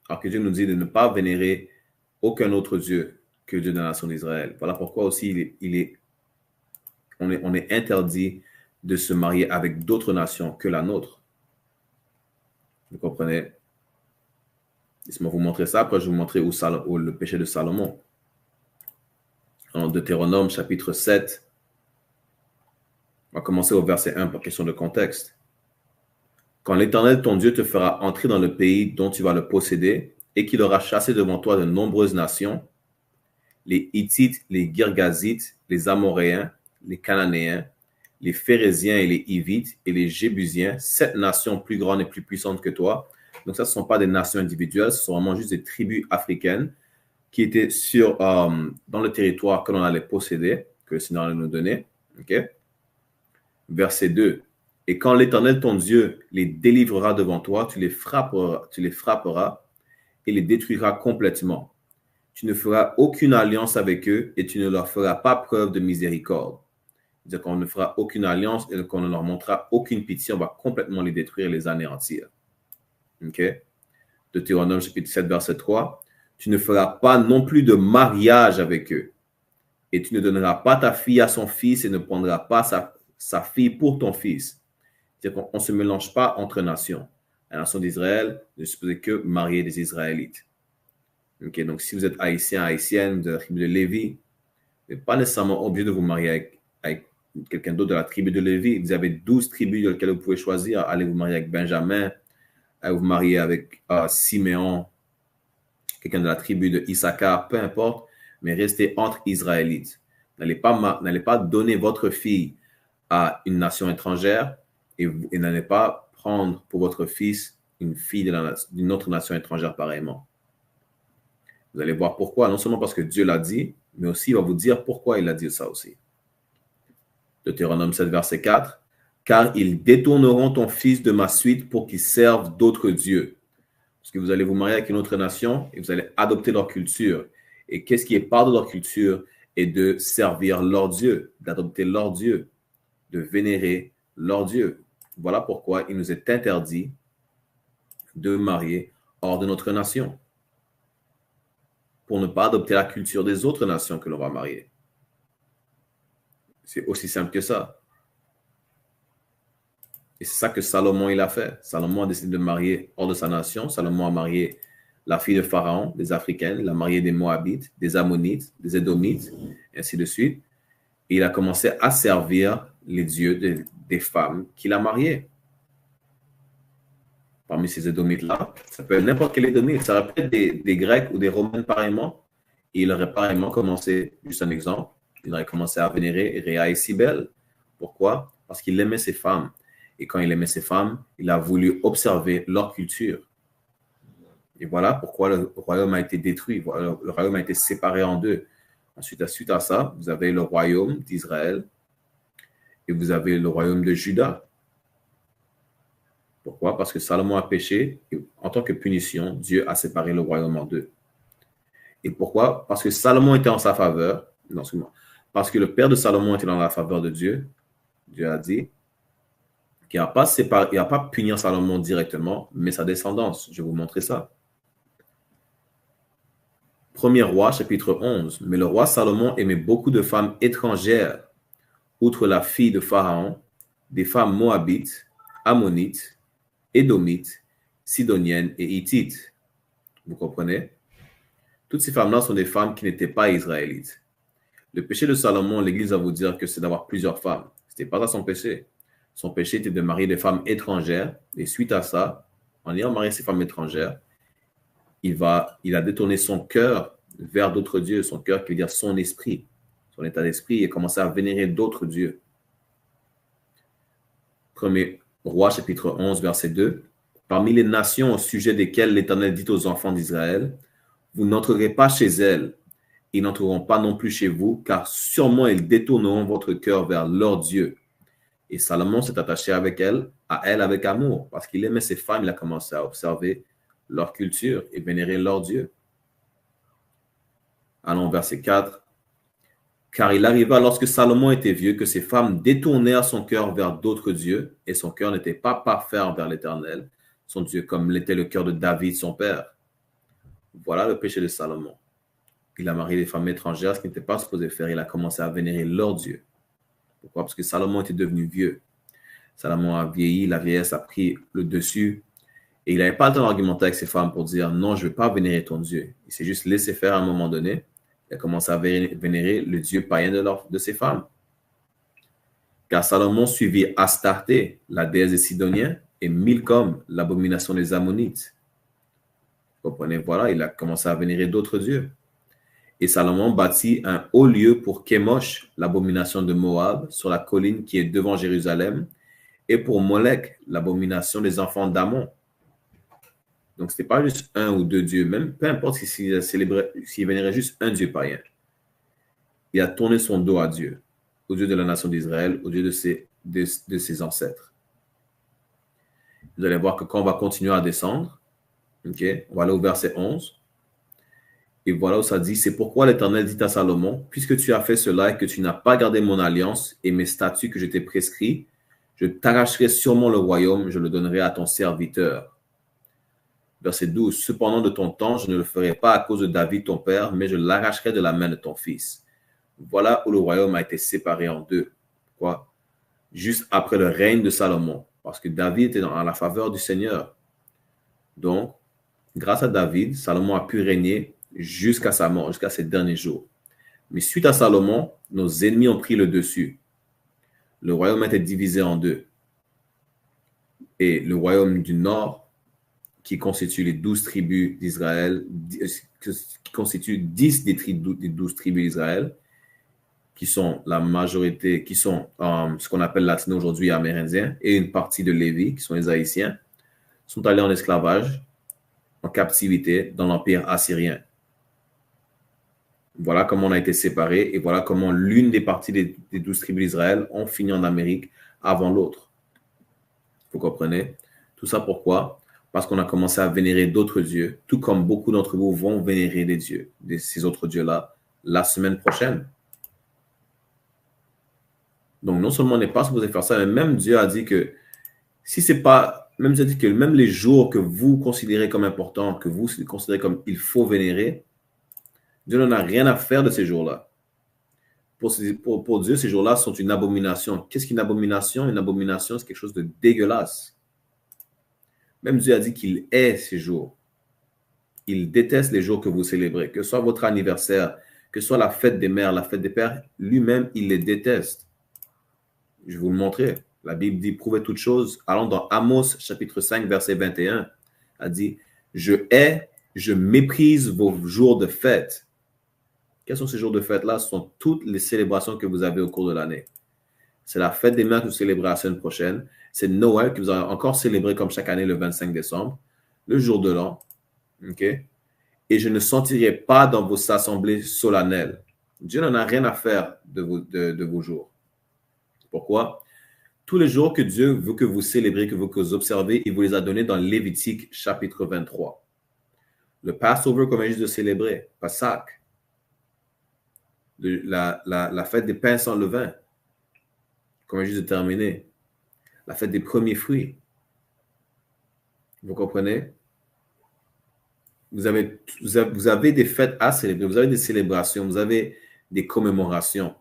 Alors que Dieu nous dit de ne pas vénérer aucun autre Dieu que Dieu de la nation d'Israël. Voilà pourquoi aussi on est interdit de se marier avec d'autres nations que la nôtre. Vous comprenez? Laissez-moi vous montrer ça, après je vais vous montrer où le péché de Salomon. En Deutéronome chapitre 7, on va commencer au verset 1 par question de contexte. Quand l'Éternel, ton Dieu, te fera entrer dans le pays dont tu vas le posséder et qu'il aura chassé devant toi de nombreuses nations, les Hittites, les Girgazites, les Amoréens, les Cananéens, les Phérésiens et les Hivites et les Jébusiens, 7 nations plus grandes et plus puissantes que toi. Donc ça, ce ne sont pas des nations individuelles, ce sont vraiment juste des tribus africaines qui étaient dans le territoire que l'on allait posséder, que le Seigneur allait nous donner. Okay? Verset 2. Et quand l'Éternel, ton Dieu, les délivrera devant toi, tu les frapperas et les détruiras complètement. Tu ne feras aucune alliance avec eux et tu ne leur feras pas preuve de miséricorde. C'est-à-dire qu'on ne fera aucune alliance et qu'on ne leur montrera aucune pitié, on va complètement les détruire et les anéantir. Okay? Deutéronome chapitre 7, verset 3. Tu ne feras pas non plus de mariage avec eux et tu ne donneras pas ta fille à son fils et ne prendras pas sa fille pour ton fils. C'est-à-dire qu'on ne se mélange pas entre nations. La nation d'Israël ne se faisait que marier des Israélites. Okay, donc, si vous êtes haïtien, haïtienne de la tribu de Lévi, vous n'êtes pas nécessairement obligé de vous marier avec quelqu'un d'autre de la tribu de Lévi. Vous avez 12 tribus dans lesquelles vous pouvez choisir. Allez vous marier avec Benjamin, allez vous marier avec Siméon, quelqu'un de la tribu de Issachar, peu importe, mais restez entre Israélites. N'allez pas donner votre fille à une nation étrangère et n'allez pas prendre pour votre fils une fille d'une autre nation étrangère pareillement. Vous allez voir pourquoi, non seulement parce que Dieu l'a dit, mais aussi il va vous dire pourquoi il a dit ça aussi. Deutéronome 7, verset 4. Car ils détourneront ton fils de ma suite pour qu'il serve d'autres dieux. Parce que vous allez vous marier avec une autre nation et vous allez adopter leur culture. Et qu'est-ce qui est part de leur culture est de servir leur Dieu, d'adopter leur Dieu, de vénérer leur Dieu. Voilà pourquoi il nous est interdit de marier hors de notre nation, pour ne pas adopter la culture des autres nations que l'on va marier. C'est aussi simple que ça. Et c'est ça que Salomon il a fait. Salomon a décidé de marier hors de sa nation. Salomon a marié la fille de Pharaon, des Africaines, il a marié des Moabites, des Ammonites, des Édomites, et ainsi de suite. Et il a commencé à servir les dieux des femmes qu'il a mariées. Parmi ces Édomites-là, ça peut être n'importe quel Édomite, ça peut être des Grecs ou des Romains pareillement. Et il aurait pareillement commencé, juste un exemple, il aurait commencé à vénérer Réa et Cybèle. Pourquoi? Parce qu'il aimait ces femmes. Et quand il aimait ces femmes, il a voulu observer leur culture. Et voilà pourquoi le royaume a été détruit. Le royaume a été séparé en deux. Ensuite, suite à ça, vous avez le royaume d'Israël et vous avez le royaume de Juda. Pourquoi? Parce que Salomon a péché et en tant que punition, Dieu a séparé le royaume en deux. Et pourquoi? Parce que Salomon était en sa faveur. Non, excuse-moi. Parce que le père de Salomon était dans la faveur de Dieu. Dieu a dit qu'il n'a pas punir Salomon directement, mais sa descendance. Je vais vous montrer ça. 1er roi, chapitre 11. Mais le roi Salomon aimait beaucoup de femmes étrangères, outre la fille de Pharaon, des femmes moabites, ammonites, édomites, sidoniennes et hittites. Vous comprenez? Toutes ces femmes-là sont des femmes qui n'étaient pas israélites. Le péché de Salomon, l'Église va vous dire que c'est d'avoir plusieurs femmes. Ce n'était pas ça son péché. Son péché était de marier des femmes étrangères. Et suite à ça, en ayant marié ces femmes étrangères, il a détourné son cœur vers d'autres dieux. Son cœur qui veut dire son esprit, son état d'esprit, et commencé à vénérer d'autres dieux. 1er roi, chapitre 11, verset 2. Parmi les nations au sujet desquelles l'Éternel dit aux enfants d'Israël, vous n'entrerez pas chez elles, ils n'entreront pas non plus chez vous, car sûrement ils détourneront votre cœur vers leur Dieu. Et Salomon s'est attaché à elle avec amour, parce qu'il aimait ses femmes, il a commencé à observer leur culture et vénérer leur Dieu. Allons au verset 4. Car il arriva lorsque Salomon était vieux que ses femmes détournèrent son cœur vers d'autres dieux et son cœur n'était pas parfait envers l'Éternel, son Dieu, comme l'était le cœur de David, son père. Voilà le péché de Salomon. Il a marié des femmes étrangères, ce qu'il n'était pas supposé faire. Il a commencé à vénérer leur Dieu. Pourquoi? Parce que Salomon était devenu vieux. Salomon a vieilli, la vieillesse a pris le dessus et il n'avait pas le temps d'argumenter avec ses femmes pour dire non, je ne vais pas vénérer ton Dieu. Il s'est juste laissé faire à un moment donné. Il a commencé à vénérer le Dieu païen de ses femmes. Car Salomon suivit Astarté, la déesse des Sidoniens, et Milcom, l'abomination des Ammonites. Vous comprenez? Voilà, il a commencé à vénérer d'autres dieux. Et Salomon bâtit un haut lieu pour Kémosh, l'abomination de Moab, sur la colline qui est devant Jérusalem, et pour Molech, l'abomination des enfants d'Ammon. Donc, ce n'était pas juste un ou deux dieux, même peu importe s'il vénérait juste un dieu païen. Il a tourné son dos à Dieu, au Dieu de la nation d'Israël, au Dieu de ses ancêtres. Vous allez voir que quand on va continuer à descendre, okay, on va aller au verset 11. Et voilà où ça dit, c'est pourquoi l'Éternel dit à Salomon, puisque tu as fait cela et que tu n'as pas gardé mon alliance et mes statuts que je t'ai prescrits, je t'arracherai sûrement le royaume, je le donnerai à ton serviteur. Verset 12, cependant de ton temps, je ne le ferai pas à cause de David ton père, mais je l'arracherai de la main de ton fils. Voilà où le royaume a été séparé en deux. Pourquoi? Juste après le règne de Salomon, parce que David était à la faveur du Seigneur. Donc, grâce à David, Salomon a pu régner jusqu'à sa mort, jusqu'à ses derniers jours. Mais suite à Salomon, nos ennemis ont pris le dessus. Le royaume a été divisé en deux. Et le royaume du nord, qui constitue les 12 tribus d'Israël, qui constitue 10 des 12 tribus d'Israël, qui sont la majorité, qui sont ce qu'on appelle latino aujourd'hui amérindiens, et une partie de Lévi, qui sont les Haïtiens, sont allés en esclavage, en captivité dans l'Empire assyrien. Voilà comment on a été séparés et voilà comment l'une des parties des 12 tribus d'Israël ont fini en Amérique avant l'autre. Vous comprenez? Tout ça pourquoi? Parce qu'on a commencé à vénérer d'autres dieux, tout comme beaucoup d'entre vous vont vénérer des dieux, ces autres dieux-là, la semaine prochaine. Donc, non seulement on n'est pas supposé faire ça, mais même Dieu a dit que si c'est pas, même Dieu a dit que même les jours que vous considérez comme importants, que vous considérez comme il faut vénérer, Dieu n'en a rien à faire de ces jours-là. Pour Dieu, ces jours-là sont une abomination. Qu'est-ce qu'une abomination? Une abomination, c'est quelque chose de dégueulasse. Même Dieu a dit qu'il hait ces jours. Il déteste les jours que vous célébrez, que ce soit votre anniversaire, que ce soit la fête des mères, la fête des pères, lui-même, il les déteste. Je vais vous le montrer. La Bible dit, prouvez toutes choses. Allons dans Amos, chapitre 5, verset 21. Elle dit, je hais, je méprise vos jours de fête. Quels sont ces jours de fête-là? Ce sont toutes les célébrations que vous avez au cours de l'année. C'est la fête des mères que vous célébrez la semaine prochaine. C'est Noël que vous allez encore célébrer comme chaque année le 25 décembre. Le jour de l'an. Okay? Et je ne sentirai pas dans vos assemblées solennelles. Dieu n'en a rien à faire de vos jours. Pourquoi? Tous les jours que Dieu veut que vous célébrez, que vous observez, il vous les a donnés dans Lévitique chapitre 23. Le Passover qu'on vient juste de célébrer, Pâques. La fête des pains sans levain, qu'on vient juste de terminer. La fête des premiers fruits. Vous comprenez? Vous avez des fêtes à célébrer, vous avez des célébrations, vous avez des commémorations,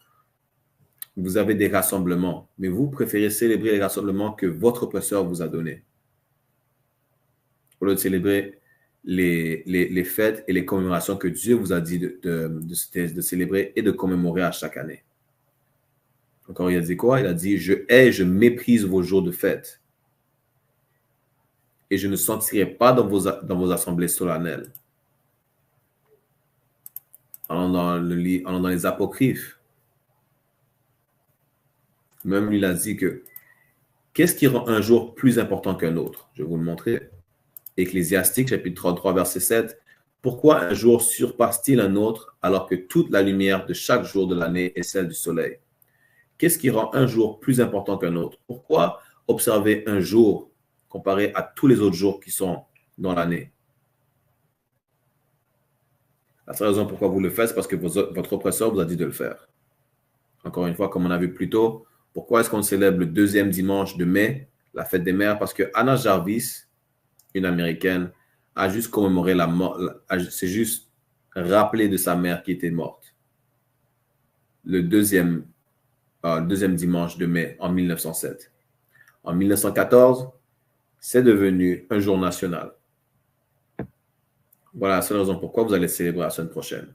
vous avez des rassemblements, mais vous préférez célébrer les rassemblements que votre oppresseur vous a donnés. Au lieu de célébrer les fêtes et les commémorations que Dieu vous a dit de célébrer et de commémorer à chaque année. Encore, il a dit quoi? Il a dit, je hais, je méprise vos jours de fête. Et je ne sentirai pas dans vos assemblées solennelles. Allons dans les apocryphes. Même lui, il a dit que qu'est-ce qui rend un jour plus important qu'un autre? Je vais vous le montrer. Ecclésiastique, chapitre 33, verset 7. Pourquoi un jour surpasse-t-il un autre alors que toute la lumière de chaque jour de l'année est celle du soleil? Qu'est-ce qui rend un jour plus important qu'un autre? Pourquoi observer un jour comparé à tous les autres jours qui sont dans l'année? La seule raison pourquoi vous le faites, c'est parce que votre oppresseur vous a dit de le faire. Encore une fois, comme on a vu plus tôt, pourquoi est-ce qu'on célèbre le deuxième dimanche de mai, la fête des mères? Parce que Anna Jarvis, une Américaine, a juste commémoré la mort, c'est juste rappelé de sa mère qui était morte. Le deuxième dimanche de mai en 1907. En 1914, c'est devenu un jour national. Voilà la seule raison pourquoi vous allez célébrer la semaine prochaine.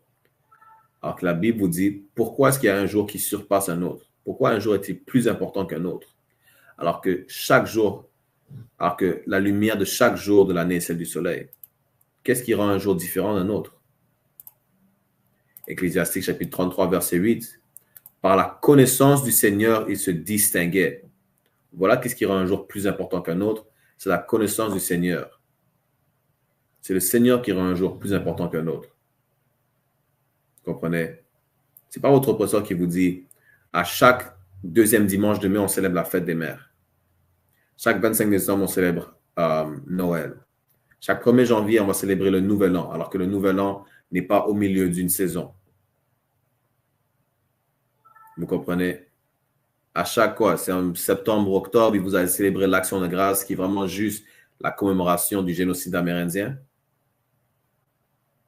Alors que la Bible vous dit, pourquoi est-ce qu'il y a un jour qui surpasse un autre? Pourquoi un jour est-il plus important qu'un autre? Alors que la lumière de chaque jour de l'année est celle du soleil. Qu'est-ce qui rend un jour différent d'un autre? Ecclésiastique chapitre 33, verset 8. Par la connaissance du Seigneur, il se distinguait. Voilà qu'est-ce qui rend un jour plus important qu'un autre. C'est la connaissance du Seigneur. C'est le Seigneur qui rend un jour plus important qu'un autre. Vous comprenez? Ce n'est pas votre oppresseur qui vous dit, à chaque deuxième dimanche de mai, on célèbre la fête des mères. Chaque 25 décembre, on célèbre Noël. Chaque 1er janvier, on va célébrer le Nouvel An, alors que le Nouvel An n'est pas au milieu d'une saison. Vous comprenez? À chaque quoi? C'est en septembre, octobre, et vous allez célébrer l'Action de grâce, qui est vraiment juste la commémoration du génocide amérindien.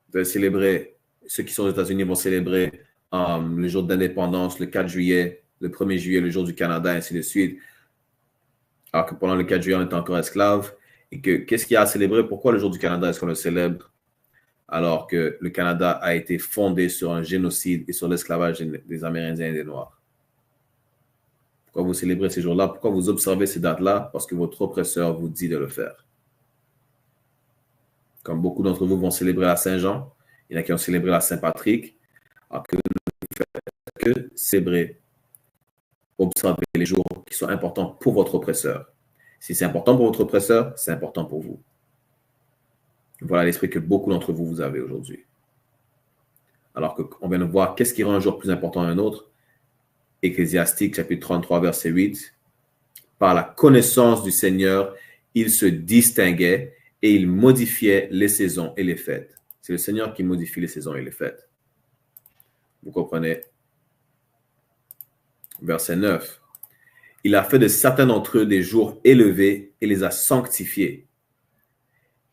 Vous allez célébrer, ceux qui sont aux États-Unis vont célébrer le jour d'indépendance, le 4 juillet, le 1er juillet, le jour du Canada, ainsi de suite. Alors que pendant le 4 juillet, on était encore esclaves. Et qu'est-ce qu'il y a à célébrer? Pourquoi le jour du Canada est-ce qu'on le célèbre? Alors que le Canada a été fondé sur un génocide et sur l'esclavage des Amérindiens et des Noirs. Pourquoi vous célébrez ces jours-là? Pourquoi vous observez ces dates-là? Parce que votre oppresseur vous dit de le faire. Comme beaucoup d'entre vous vont célébrer la Saint-Jean, il y en a qui ont célébré la Saint-Patrick, alors que vous ne faites que célébrer, observer les jours qui sont importants pour votre oppresseur. Si c'est important pour votre oppresseur, c'est important pour vous. Voilà l'esprit que beaucoup d'entre vous avez aujourd'hui. Alors qu'on vient de voir qu'est-ce qui rend un jour plus important qu'un autre. Ecclésiastique, chapitre 33, verset 8. Par la connaissance du Seigneur, il se distinguait et il modifiait les saisons et les fêtes. C'est le Seigneur qui modifie les saisons et les fêtes. Vous comprenez? Verset 9. Il a fait de certains d'entre eux des jours élevés et les a sanctifiés.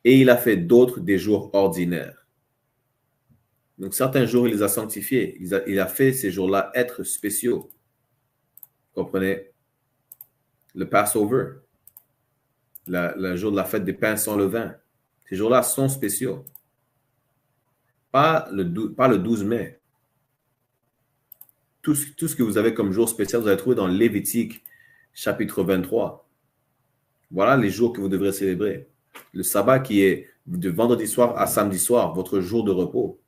Et il a fait d'autres des jours ordinaires. Donc, certains jours, il les a sanctifiés. Il a fait ces jours-là être spéciaux. Vous comprenez? Le Passover, le jour de la fête des pains sans levain. Ces jours-là sont spéciaux. Pas le 12 mai. Tout ce que vous avez comme jour spécial, vous allez trouver dans Lévitique, chapitre 23. Voilà les jours que vous devrez célébrer. Le sabbat qui est de vendredi soir à samedi soir, votre jour de repos.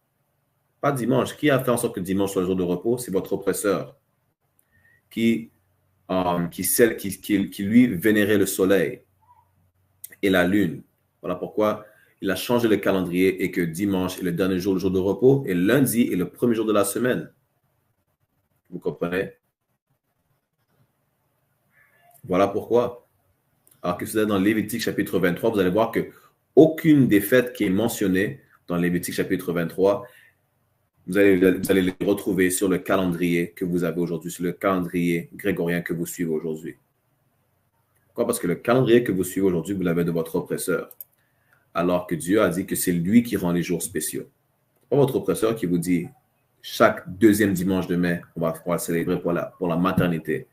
Pas dimanche. Qui a fait en sorte que dimanche soit le jour de repos? C'est votre oppresseur. Qui lui vénérait le soleil et la lune. Voilà pourquoi il a changé le calendrier et que dimanche est le dernier jour, le jour de repos, et lundi est le premier jour de la semaine. Vous comprenez? Voilà pourquoi. Alors que vous êtes dans Lévitique chapitre 23, vous allez voir que aucune des fêtes qui est mentionnée dans Lévitique chapitre 23, vous allez les retrouver sur le calendrier que vous avez aujourd'hui, sur le calendrier grégorien que vous suivez aujourd'hui. Pourquoi? Parce que le calendrier que vous suivez aujourd'hui, vous l'avez de votre oppresseur. Alors que Dieu a dit que c'est lui qui rend les jours spéciaux. Ce n'est pas votre oppresseur qui vous dit chaque deuxième dimanche de mai, on va célébrer pour la maternité.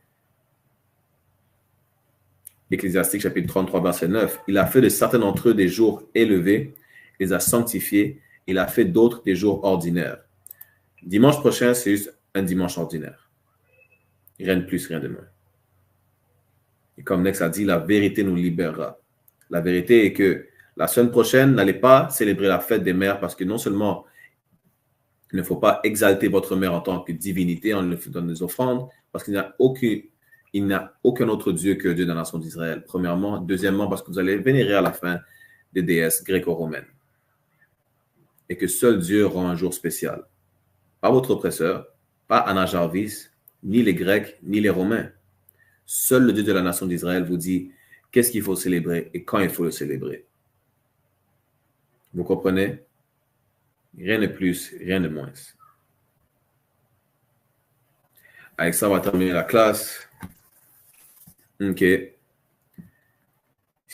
Ecclésiastique chapitre 33, verset 9. Il a fait de certains d'entre eux des jours élevés, il les a sanctifiés, il a fait d'autres des jours ordinaires. Dimanche prochain, c'est juste un dimanche ordinaire. Rien de plus, rien de moins. Et comme Nex a dit, la vérité nous libérera. La vérité est que la semaine prochaine, n'allez pas célébrer la fête des mères parce que non seulement il ne faut pas exalter votre mère en tant que divinité en lui donnant des offrandes, parce qu'il n'y a aucun autre Dieu que Dieu dans la nation d'Israël, premièrement. Deuxièmement, parce que vous allez vénérer à la fin des déesses gréco-romaines. Et que seul Dieu rend un jour spécial. Pas votre oppresseur, pas Anna Jarvis, ni les Grecs, ni les Romains. Seul le Dieu de la nation d'Israël vous dit qu'est-ce qu'il faut célébrer et quand il faut le célébrer. Vous comprenez? Rien de plus, rien de moins. Avec ça, on va terminer la classe. OK. Si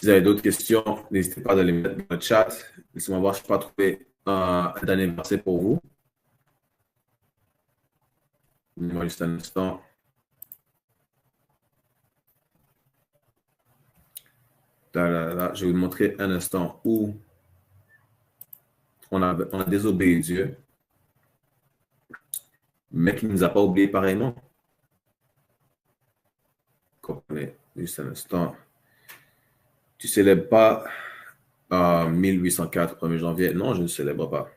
vous avez d'autres questions, n'hésitez pas à les mettre dans le chat. Laissez-moi voir, je n'ai pas trouvé un dernier verset pour vous. Donnez-moi juste un instant. Là, je vais vous montrer un instant où on a désobéi Dieu, mais qui ne nous a pas oubliés pareillement. Comprenez, juste un instant. Tu ne célèbres pas 1804, 1er janvier? Non, je ne célèbre pas.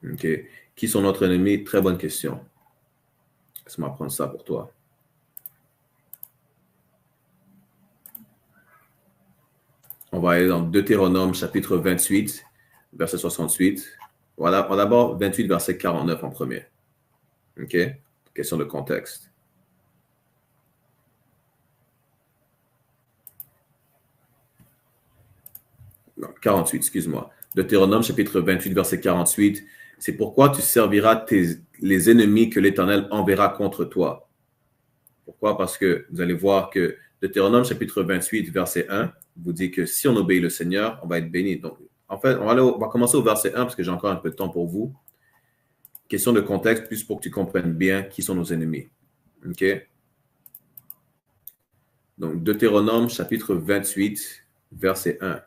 OK. Qui sont notre ennemi? Très bonne question. Laisse-moi prendre ça pour toi. On va aller dans Deutéronome, chapitre 28, verset 68. Voilà, d'abord 28, verset 49 en premier. OK? Question de contexte. Non, 48, excuse-moi. Deutéronome, chapitre 28, verset 48. C'est pourquoi tu serviras les ennemis que l'Éternel enverra contre toi. Pourquoi? Parce que vous allez voir que Deutéronome, chapitre 28, verset 1, vous dit que si on obéit le Seigneur, on va être béni. Donc, en fait, on va commencer au verset 1 parce que j'ai encore un peu de temps pour vous. Question de contexte, plus pour que tu comprennes bien qui sont nos ennemis. OK? Donc, Deutéronome, chapitre 28, verset 1.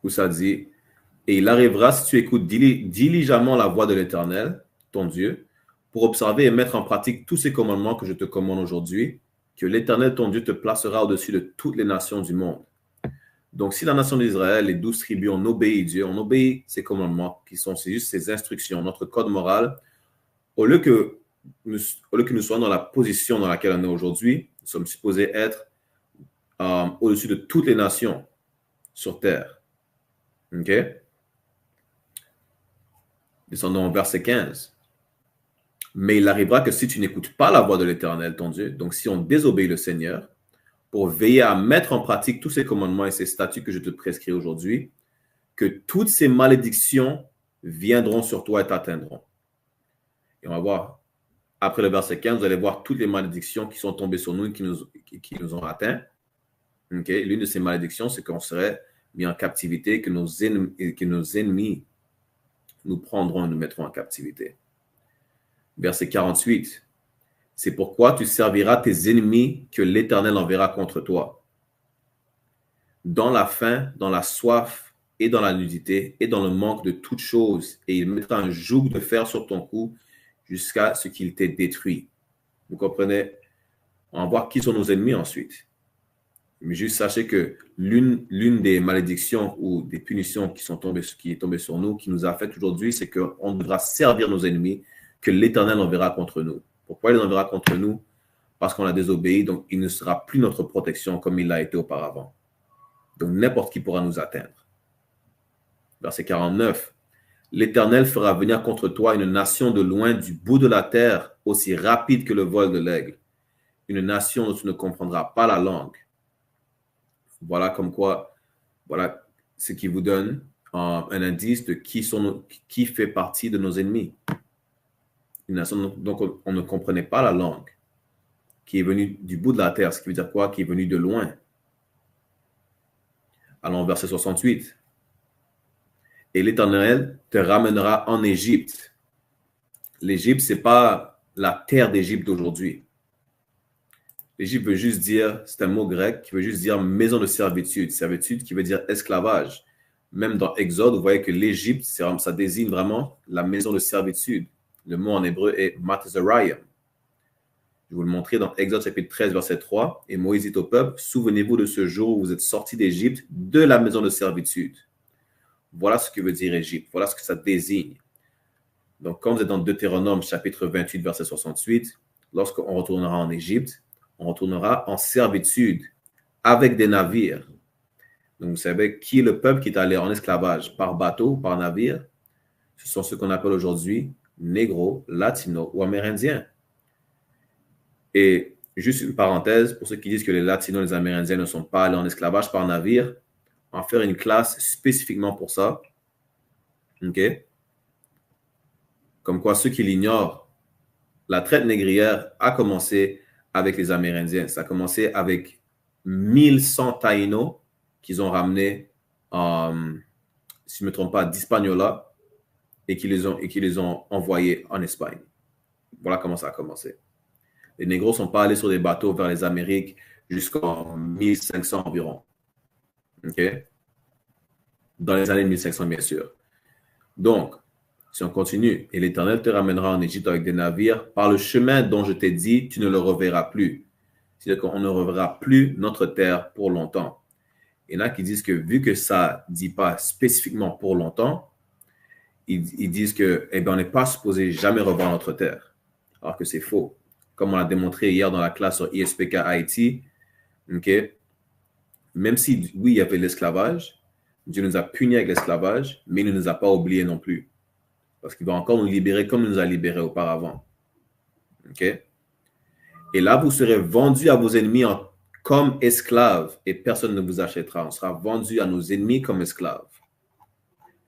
Où ça dit, « Et il arrivera, si tu écoutes diligemment la voix de l'Éternel, ton Dieu, pour observer et mettre en pratique tous ces commandements que je te commande aujourd'hui, que l'Éternel, ton Dieu, te placera au-dessus de toutes les nations du monde. » Donc, si la nation d'Israël, les 12 tribus, on obéit Dieu, on obéit ses commandements, c'est juste ses instructions, notre code moral, au lieu que nous soyons dans la position dans laquelle on est aujourd'hui, nous sommes supposés être au-dessus de toutes les nations sur terre. OK? Descendons au verset 15. « Mais il arrivera que si tu n'écoutes pas la voix de l'Éternel, ton Dieu, donc si on désobéit le Seigneur, pour veiller à mettre en pratique tous ces commandements et ces statuts que je te prescris aujourd'hui, que toutes ces malédictions viendront sur toi et t'atteindront. » Et on va voir, après le verset 15, vous allez voir toutes les malédictions qui sont tombées sur nous et qui nous ont atteints. Okay? L'une de ces malédictions, c'est qu'on serait mis en captivité, que nos ennemis nous prendront et nous mettront en captivité. Verset 48. « C'est pourquoi tu serviras tes ennemis que l'Éternel enverra contre toi. Dans la faim, dans la soif et dans la nudité et dans le manque de toutes choses, et il mettra un joug de fer sur ton cou jusqu'à ce qu'il t'ait détruit. » Vous comprenez? On va voir qui sont nos ennemis ensuite. Mais juste sachez que l'une des malédictions ou des punitions qui est tombée sur nous, qui nous affecte aujourd'hui, c'est qu'on devra servir nos ennemis que l'Éternel enverra contre nous. Pourquoi il enverra contre nous? Parce qu'on a désobéi, donc il ne sera plus notre protection comme il l'a été auparavant. Donc n'importe qui pourra nous atteindre. Verset 49. « L'Éternel fera venir contre toi une nation de loin du bout de la terre, aussi rapide que le vol de l'aigle. Une nation dont tu ne comprendras pas la langue. » Voilà comme quoi, voilà ce qui vous donne un indice de qui fait partie de nos ennemis. Une nation dont on ne comprenait pas la langue, qui est venue du bout de la terre, ce qui veut dire quoi? Qui est venue de loin. Allons, verset 68. « Et l'Éternel te ramènera en Égypte. » L'Égypte, ce n'est pas la terre d'Égypte d'aujourd'hui. L'Égypte veut juste dire, c'est un mot grec qui veut juste dire maison de servitude. Servitude qui veut dire esclavage. Même dans Exode, vous voyez que l'Égypte, ça désigne vraiment la maison de servitude. Le mot en hébreu est Matzerayim. Je vais vous le montrer dans Exode chapitre 13, verset 3. « Et Moïse dit au peuple, souvenez-vous de ce jour où vous êtes sortis d'Égypte, de la maison de servitude. » Voilà ce que veut dire Égypte. Voilà ce que ça désigne. Donc, quand vous êtes dans Deutéronome chapitre 28, verset 68, lorsqu'on retournera en Égypte, on retournera en servitude avec des navires. Donc, vous savez qui est le peuple qui est allé en esclavage par bateau, par navire? Ce sont ceux qu'on appelle aujourd'hui négros, latinos ou amérindiens. Et juste une parenthèse, pour ceux qui disent que les latinos et les amérindiens ne sont pas allés en esclavage par navire, en faire une classe spécifiquement pour ça. OK? Comme quoi, ceux qui l'ignorent, la traite négrière a commencé avec les Amérindiens. Ça a commencé avec 1100 Taïnos qu'ils ont ramenés, si je ne me trompe pas, d'Hispaniola et qui les ont envoyés en Espagne. Voilà comment ça a commencé. Les négros ne sont pas allés sur des bateaux vers les Amériques jusqu'en 1500 environ. OK? Dans les années 1500, bien sûr. Donc, si on continue, et l'Éternel te ramènera en Égypte avec des navires, par le chemin dont je t'ai dit, tu ne le reverras plus. C'est-à-dire qu'on ne reverra plus notre terre pour longtemps. Il y en a qui disent que vu que ça ne dit pas spécifiquement pour longtemps, ils disent que, eh bien, on n'est pas supposé jamais revoir notre terre. Alors que c'est faux. Comme on l'a démontré hier dans la classe sur ISPK Haïti, okay, même si, oui, il y avait l'esclavage, Dieu nous a punis avec l'esclavage, mais il ne nous a pas oubliés non plus. Parce qu'il va encore nous libérer comme il nous a libérés auparavant. OK? Et là, vous serez vendus à vos ennemis comme esclaves et personne ne vous achètera. On sera vendus à nos ennemis comme esclaves.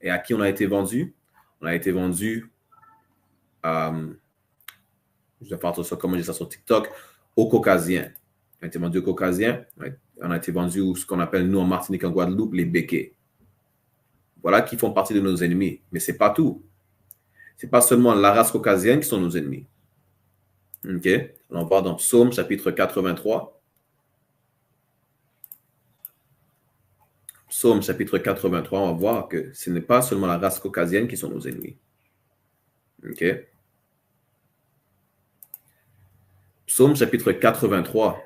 Et à qui on a été vendus? On a été vendus à... je vais faire ça, comment je dis ça sur TikTok, aux Caucasiens. On a été vendus aux Caucasiens. On a été vendus ce qu'on appelle, nous, en Martinique, en Guadeloupe, les béquets. Voilà qui font partie de nos ennemis. Mais ce n'est pas tout. Ce n'est pas seulement la race caucasienne qui sont nos ennemis. OK? On va voir dans Psaume, chapitre 83. Psaume, chapitre 83, on va voir que ce n'est pas seulement la race caucasienne qui sont nos ennemis. OK? Psaume, chapitre 83,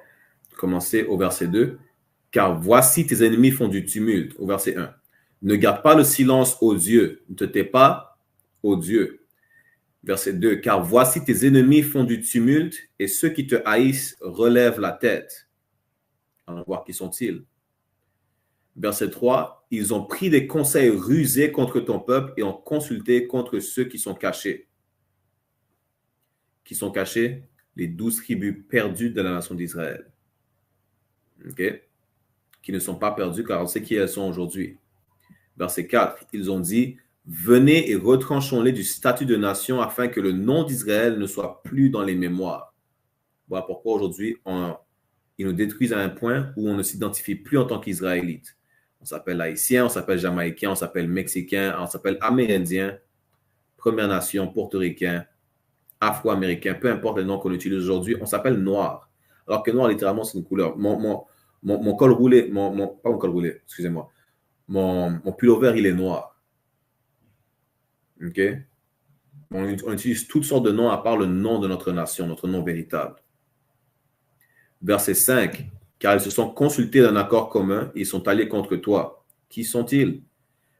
commencez au verset 2. « Car voici tes ennemis font du tumulte. » Au verset 1. « Ne garde pas le silence, ô Dieu. Ne te tais pas, ô Dieu. » Verset 2. « Car voici tes ennemis font du tumulte et ceux qui te haïssent relèvent la tête. » On va voir qui sont-ils. Verset 3. « Ils ont pris des conseils rusés contre ton peuple et ont consulté contre ceux qui sont cachés. » Qui sont cachés? Les 12 tribus perdues de la nation d'Israël. OK? Qui ne sont pas perdues car on sait qui elles sont aujourd'hui. Verset 4. Ils ont dit, venez et retranchons-les du statut de nation afin que le nom d'Israël ne soit plus dans les mémoires. Voilà pourquoi aujourd'hui, ils nous détruisent à un point où on ne s'identifie plus en tant qu'Israélite. On s'appelle Haïtien, on s'appelle Jamaïcain, on s'appelle Mexicain, on s'appelle Amérindien, Première Nation, Portoricain, Afro-Américain, peu importe le nom qu'on utilise aujourd'hui, on s'appelle noir. Alors que noir, littéralement, c'est une couleur. Mon col roulé, pas mon col roulé, excusez-moi. Mon pullover, il est noir. OK? On utilise toutes sortes de noms à part le nom de notre nation, notre nom véritable. Verset 5. Car ils se sont consultés d'un accord commun et ils sont allés contre toi. Qui sont-ils?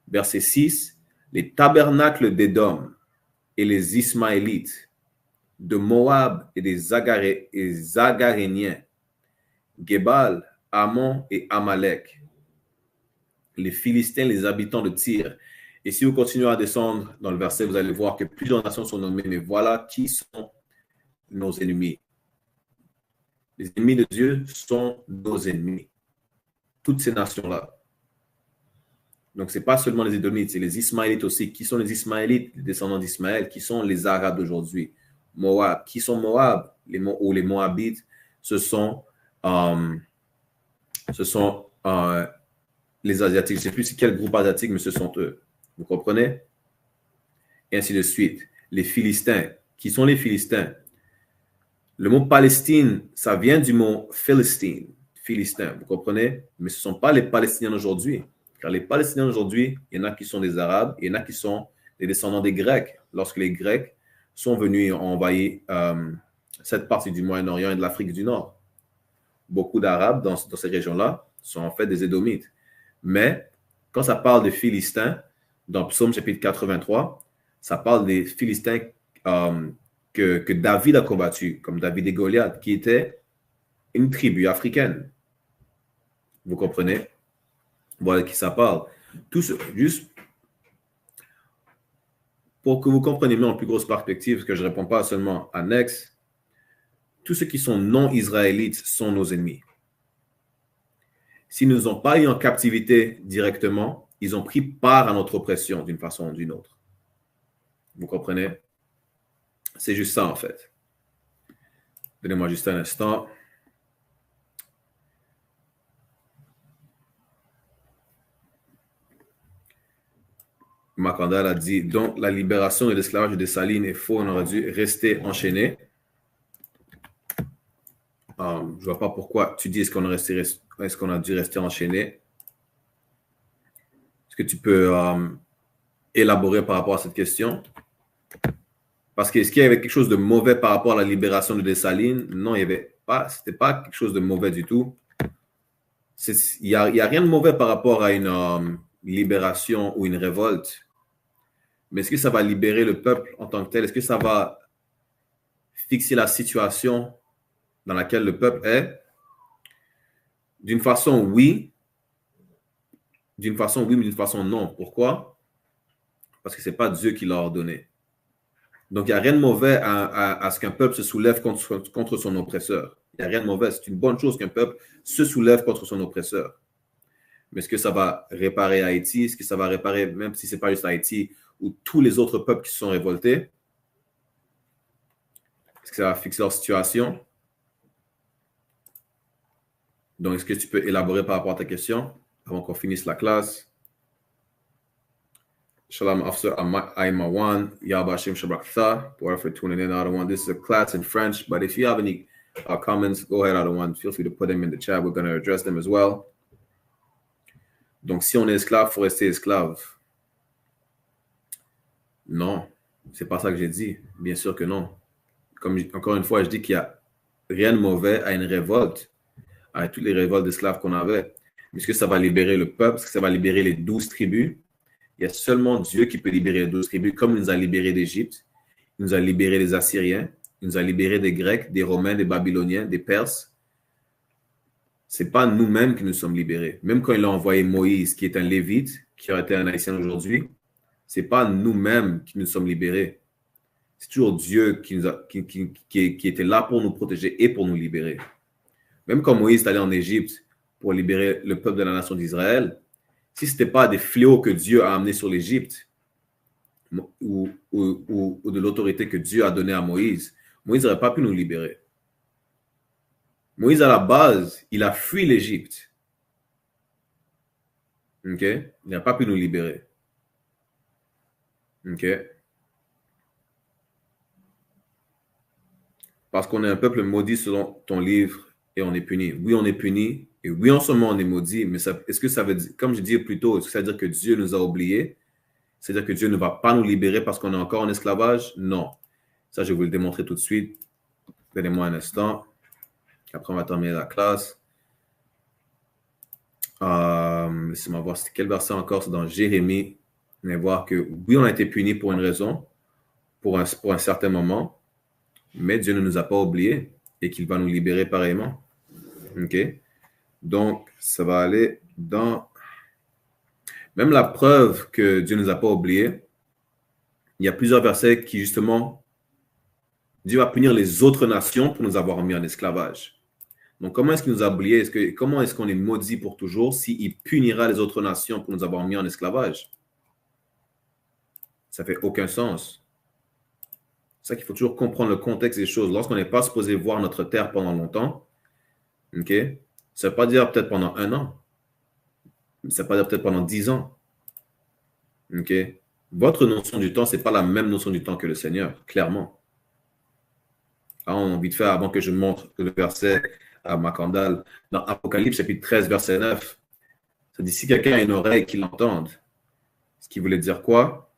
Verset 6. Les tabernacles d'Édom et les Ismaélites, de Moab et des Agaréniens, Gebal, Ammon et Amalek, les Philistins, les habitants de Tyr. Et si vous continuez à descendre dans le verset, vous allez voir que plusieurs nations sont nommées, mais voilà qui sont nos ennemis. Les ennemis de Dieu sont nos ennemis. Toutes ces nations-là. Donc, ce n'est pas seulement les Édomites, c'est les Ismaélites aussi. Qui sont les Ismaélites, les descendants d'Ismaël? Qui sont les Arabes d'aujourd'hui? Moab. Qui sont Moab? Les Moabites, ce sont les Asiatiques. Je ne sais plus quel groupe asiatique, mais ce sont eux. Vous comprenez? Et ainsi de suite. Les Philistins. Qui sont les Philistins? Le mot Palestine, ça vient du mot Philistine, Philistin. Vous comprenez? Mais ce ne sont pas les Palestiniens d'aujourd'hui. Car les Palestiniens d'aujourd'hui, il y en a qui sont des Arabes, il y en a qui sont des descendants des Grecs. Lorsque les Grecs sont venus et ont envahi cette partie du Moyen-Orient et de l'Afrique du Nord. Beaucoup d'Arabes dans ces régions-là sont en fait des Édomites. Mais quand ça parle de Philistins, dans Psaume chapitre 83, ça parle des Philistins que David a combattu, comme David et Goliath, qui était une tribu africaine. Vous comprenez? Voilà qui ça parle. Tout ce, juste pour que vous compreniez mieux en plus grosse perspective, parce que je ne réponds pas seulement annexe, tous ceux qui sont non-israélites sont nos ennemis. S'ils ne nous ont pas eu en captivité directement, ils ont pris part à notre oppression d'une façon ou d'une autre. Vous comprenez? C'est juste ça, en fait. Donnez-moi juste un instant. Macandal a dit, donc la libération de l'esclavage de Dessalines est faux, on aurait dû rester enchaîné. Je ne vois pas pourquoi tu dis est-ce qu'on a dû rester enchaîné. Est-ce que tu peux élaborer par rapport à cette question? Parce que est-ce qu'il y avait quelque chose de mauvais par rapport à la libération de Dessalines? Non, il n'y avait pas. Ce n'était pas quelque chose de mauvais du tout. Il n'y a rien de mauvais par rapport à une libération ou une révolte. Mais est-ce que ça va libérer le peuple en tant que tel? Est-ce que ça va fixer la situation dans laquelle le peuple est? D'une façon, oui. D'une façon, oui, mais d'une façon, non. Pourquoi? Parce que ce n'est pas Dieu qui l'a ordonné. Donc, il n'y a rien de mauvais à ce qu'un peuple se soulève contre son oppresseur. Il n'y a rien de mauvais. C'est une bonne chose qu'un peuple se soulève contre son oppresseur. Mais est-ce que ça va réparer Haïti? Est-ce que ça va réparer, même si ce n'est pas juste Haïti, ou tous les autres peuples qui se sont révoltés? Est-ce que ça va fixer leur situation? Donc, est-ce que tu peux élaborer par rapport à ta question avant qu'on finisse la classe? Shalom, Officer Aimawan, Yahba Hashem Shabrakta, for tuning in, Adawan. This is a class in French, but if you have any comments, go ahead, Adawan. Feel free to put them in the chat. We're going to address them as well. Donc, si on est esclave, il faut rester esclave. Non, c'est pas ça que j'ai dit. Bien sûr que non. Encore une fois, je dis qu'il n'y a rien de mauvais à une révolte, à toutes les révoltes d'esclaves qu'on avait. Mais est-ce que ça va libérer le peuple? Est-ce que ça va libérer les 12 tribus? Il y a seulement Dieu qui peut libérer les 12 tribus, comme il nous a libérés d'Égypte. Il nous a libérés des Assyriens. Il nous a libérés des Grecs, des Romains, des Babyloniens, des Perses. Ce n'est pas nous-mêmes qui nous sommes libérés. Même quand il a envoyé Moïse, qui est un Lévite, qui aurait été un Haïtien aujourd'hui, ce n'est pas nous-mêmes qui nous sommes libérés. C'est toujours Dieu qui était là pour nous protéger et pour nous libérer. Même quand Moïse est allé en Égypte pour libérer le peuple de la nation d'Israël, si ce n'était pas des fléaux que Dieu a amenés sur l'Égypte ou de l'autorité que Dieu a donnée à Moïse, Moïse n'aurait pas pu nous libérer. Moïse, à la base, il a fui l'Égypte. OK? Il n'a pas pu nous libérer. OK? Parce qu'on est un peuple maudit selon ton livre et on est puni. Oui, on est puni. Et oui, en ce moment, on est maudit. Mais est-ce que ça veut dire, comme je disais plus tôt, est-ce que ça veut dire que Dieu nous a oubliés? C'est-à-dire que Dieu ne va pas nous libérer parce qu'on est encore en esclavage? Non. Ça, je vais vous le démontrer tout de suite. Donnez-moi un instant. Après, on va terminer la classe. Laissez-moi voir quel verset encore. C'est dans Jérémie. On va voir que oui, on a été punis pour une raison, pour un certain moment, mais Dieu ne nous a pas oubliés et qu'il va nous libérer pareillement. OK? Donc, ça va aller dans... Même la preuve que Dieu ne nous a pas oubliés, il y a plusieurs versets qui, justement, Dieu va punir les autres nations pour nous avoir mis en esclavage. Donc, comment est-ce qu'il nous a oubliés? Comment est-ce qu'on est maudit pour toujours s'il punira les autres nations pour nous avoir mis en esclavage? Ça ne fait aucun sens. C'est ça qu'il faut toujours comprendre le contexte des choses. Lorsqu'on n'est pas supposé voir notre terre pendant longtemps, OK? Ça ne veut pas dire peut-être pendant 1 an. Ça ne veut pas dire peut-être pendant 10 ans. OK? Votre notion du temps, ce n'est pas la même notion du temps que le Seigneur, clairement. Alors, on a envie de faire, avant que je montre le verset à Macandal, dans Apocalypse, chapitre 13, verset 9, ça dit, si quelqu'un a une oreille, qu'il l'entende. Ce qui voulait dire quoi?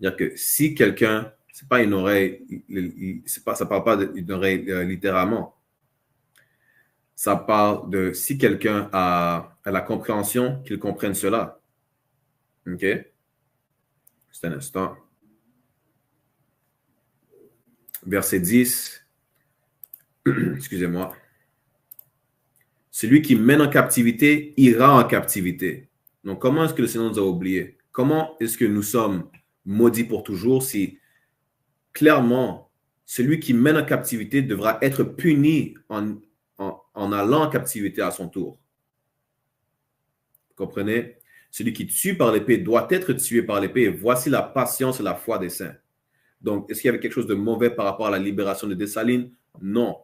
C'est-à-dire que si quelqu'un, ce n'est pas une oreille, ça ne parle pas d'une oreille littéralement. Ça parle de si quelqu'un a la compréhension, qu'il comprenne cela. OK? C'est un instant. Verset 10. Excusez-moi. Celui qui mène en captivité ira en captivité. Donc, comment est-ce que le Seigneur nous a oubliés? Comment est-ce que nous sommes maudits pour toujours si clairement celui qui mène en captivité devra être puni en allant en captivité à son tour? Comprenez? Celui qui tue par l'épée doit être tué par l'épée. Et voici la patience et la foi des saints. Donc, est-ce qu'il y avait quelque chose de mauvais par rapport à la libération de Dessalines? Non.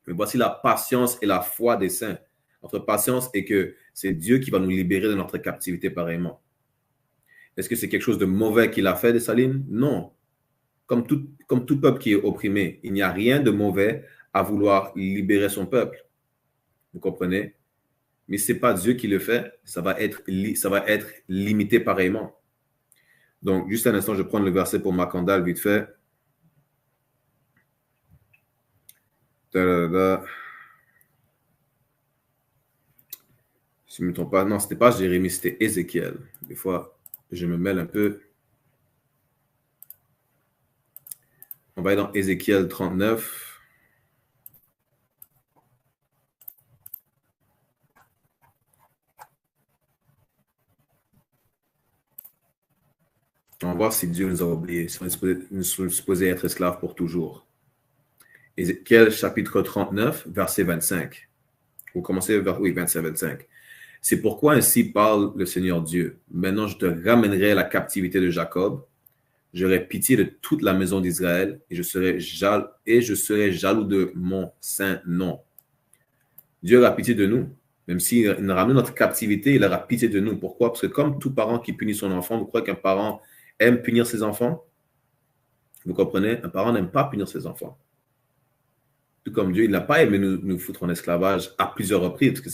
Mais voici la patience et la foi des saints. Notre patience est que c'est Dieu qui va nous libérer de notre captivité pareillement. Est-ce que c'est quelque chose de mauvais qu'il a fait, Dessalines? Non. Comme tout peuple qui est opprimé, il n'y a rien de mauvais à vouloir libérer son peuple. Vous comprenez? Mais ce n'est pas Dieu qui le fait, ça va être limité pareillement. Donc, juste un instant, je prends le verset pour Macandal vite fait. Da-da-da. Si je ne me trompe pas, non, ce n'était pas Jérémie, c'était Ézéchiel. Des fois, je me mêle un peu. On va aller dans Ézéchiel 39. On va voir si Dieu nous a oubliés, si on est supposé être esclaves pour toujours. Ézéchiel chapitre 39, verset 25. Vous commencez vers 25. C'est pourquoi ainsi parle le Seigneur Dieu. Maintenant, je te ramènerai à la captivité de Jacob. J'aurai pitié de toute la maison d'Israël et je serai jaloux de mon saint nom. Dieu aura pitié de nous. Même s'il nous ramène notre captivité, il aura pitié de nous. Pourquoi? Parce que comme tout parent qui punit son enfant, vous croyez qu'un parent aime punir ses enfants? Vous comprenez? Un parent n'aime pas punir ses enfants. Tout comme Dieu, il n'a pas aimé nous foutre en esclavage à plusieurs reprises. Parce que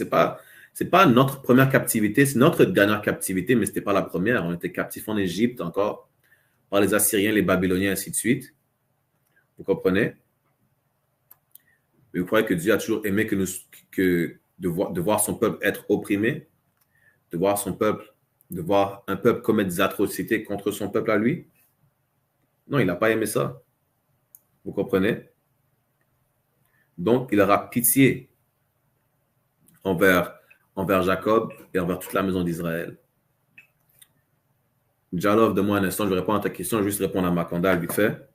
c'est pas notre première captivité, c'est notre dernière captivité, mais ce n'était pas la première. On était captifs en Égypte encore, par les Assyriens, les Babyloniens, ainsi de suite. Vous comprenez? Mais vous croyez que Dieu a toujours aimé de voir son peuple être opprimé, de voir un peuple commettre des atrocités contre son peuple à lui? Non, il n'a pas aimé ça. Vous comprenez? Donc, il aura pitié envers Jacob et envers toute la maison d'Israël. Jalov, donne-moi un instant, je vais répondre à ta question, je vais juste répondre à Macandal vite fait.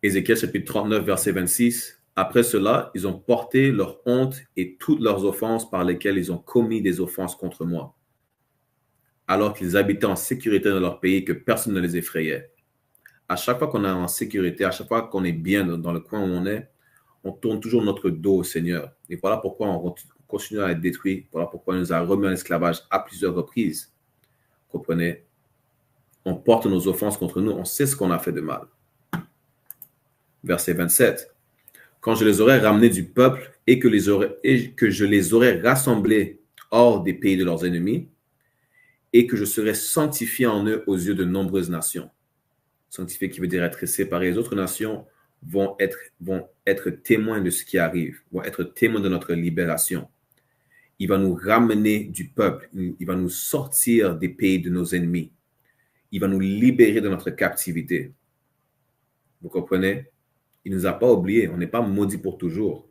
Ézéchiel chapitre 39, verset 26. Après cela, ils ont porté leur honte et toutes leurs offenses par lesquelles ils ont commis des offenses contre moi, alors qu'ils habitaient en sécurité dans leur pays et que personne ne les effrayait. À chaque fois qu'on est en sécurité, à chaque fois qu'on est bien dans le coin où on tourne toujours notre dos au Seigneur. Et voilà pourquoi on continue à être détruit. Voilà pourquoi il nous a remis en esclavage à plusieurs reprises. Vous comprenez? On porte nos offenses contre nous. On sait ce qu'on a fait de mal. Verset 27. Quand je les aurai ramenés du peuple et que je les aurai rassemblés hors des pays de leurs ennemis et que je serai sanctifié en eux aux yeux de nombreuses nations. Sanctifié qui veut dire être séparé. Les autres nations vont être témoins de ce qui arrive, vont être témoins de notre libération. Il va nous ramener du peuple, il va nous sortir des pays de nos ennemis. Il va nous libérer de notre captivité. Vous comprenez? Il ne nous a pas oubliés, on n'est pas maudit pour toujours.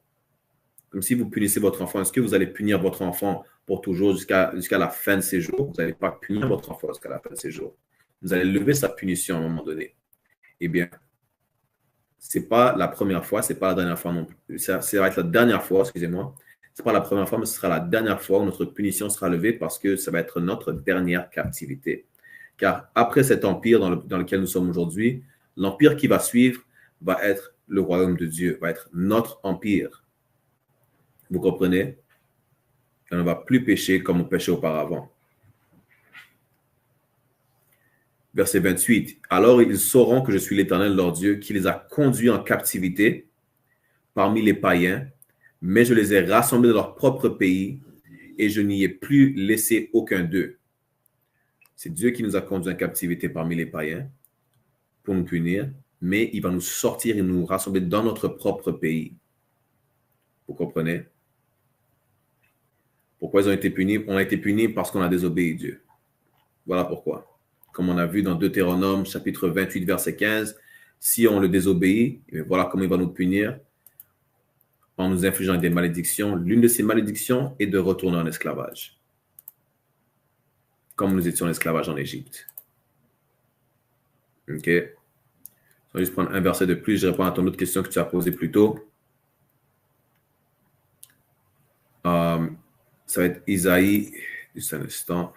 Comme si vous punissez votre enfant, est-ce que vous allez punir votre enfant pour toujours jusqu'à la fin de ses jours? Vous n'allez pas punir votre enfant jusqu'à la fin de ses jours. Vous allez lever sa punition à un moment donné. Eh bien, ce n'est pas la première fois, ce n'est pas la dernière fois non plus. Ça va être la dernière fois, excusez-moi. Ce n'est pas la première fois, mais ce sera la dernière fois où notre punition sera levée parce que ça va être notre dernière captivité. Car après cet empire dans lequel nous sommes aujourd'hui, l'empire qui va suivre va être le royaume de Dieu, va être notre empire. Vous comprenez? On ne va plus pécher comme on péchait auparavant. Verset 28. Alors ils sauront que je suis l'Éternel leur Dieu, qui les a conduits en captivité parmi les païens, mais je les ai rassemblés dans leur propre pays et je n'y ai plus laissé aucun d'eux. C'est Dieu qui nous a conduits en captivité parmi les païens pour nous punir, mais il va nous sortir et nous rassembler dans notre propre pays. Vous comprenez? Pourquoi ils ont été punis? On a été punis parce qu'on a désobéi Dieu. Voilà pourquoi. Comme on a vu dans Deutéronome, chapitre 28, verset 15, si on le désobéit, voilà comment il va nous punir en nous infligeant des malédictions. L'une de ces malédictions est de retourner en esclavage, comme nous étions en esclavage en Égypte. OK? Je vais juste prendre un verset de plus. Je réponds à ton autre question que tu as posée plus tôt. Ça va être Isaïe, juste un instant.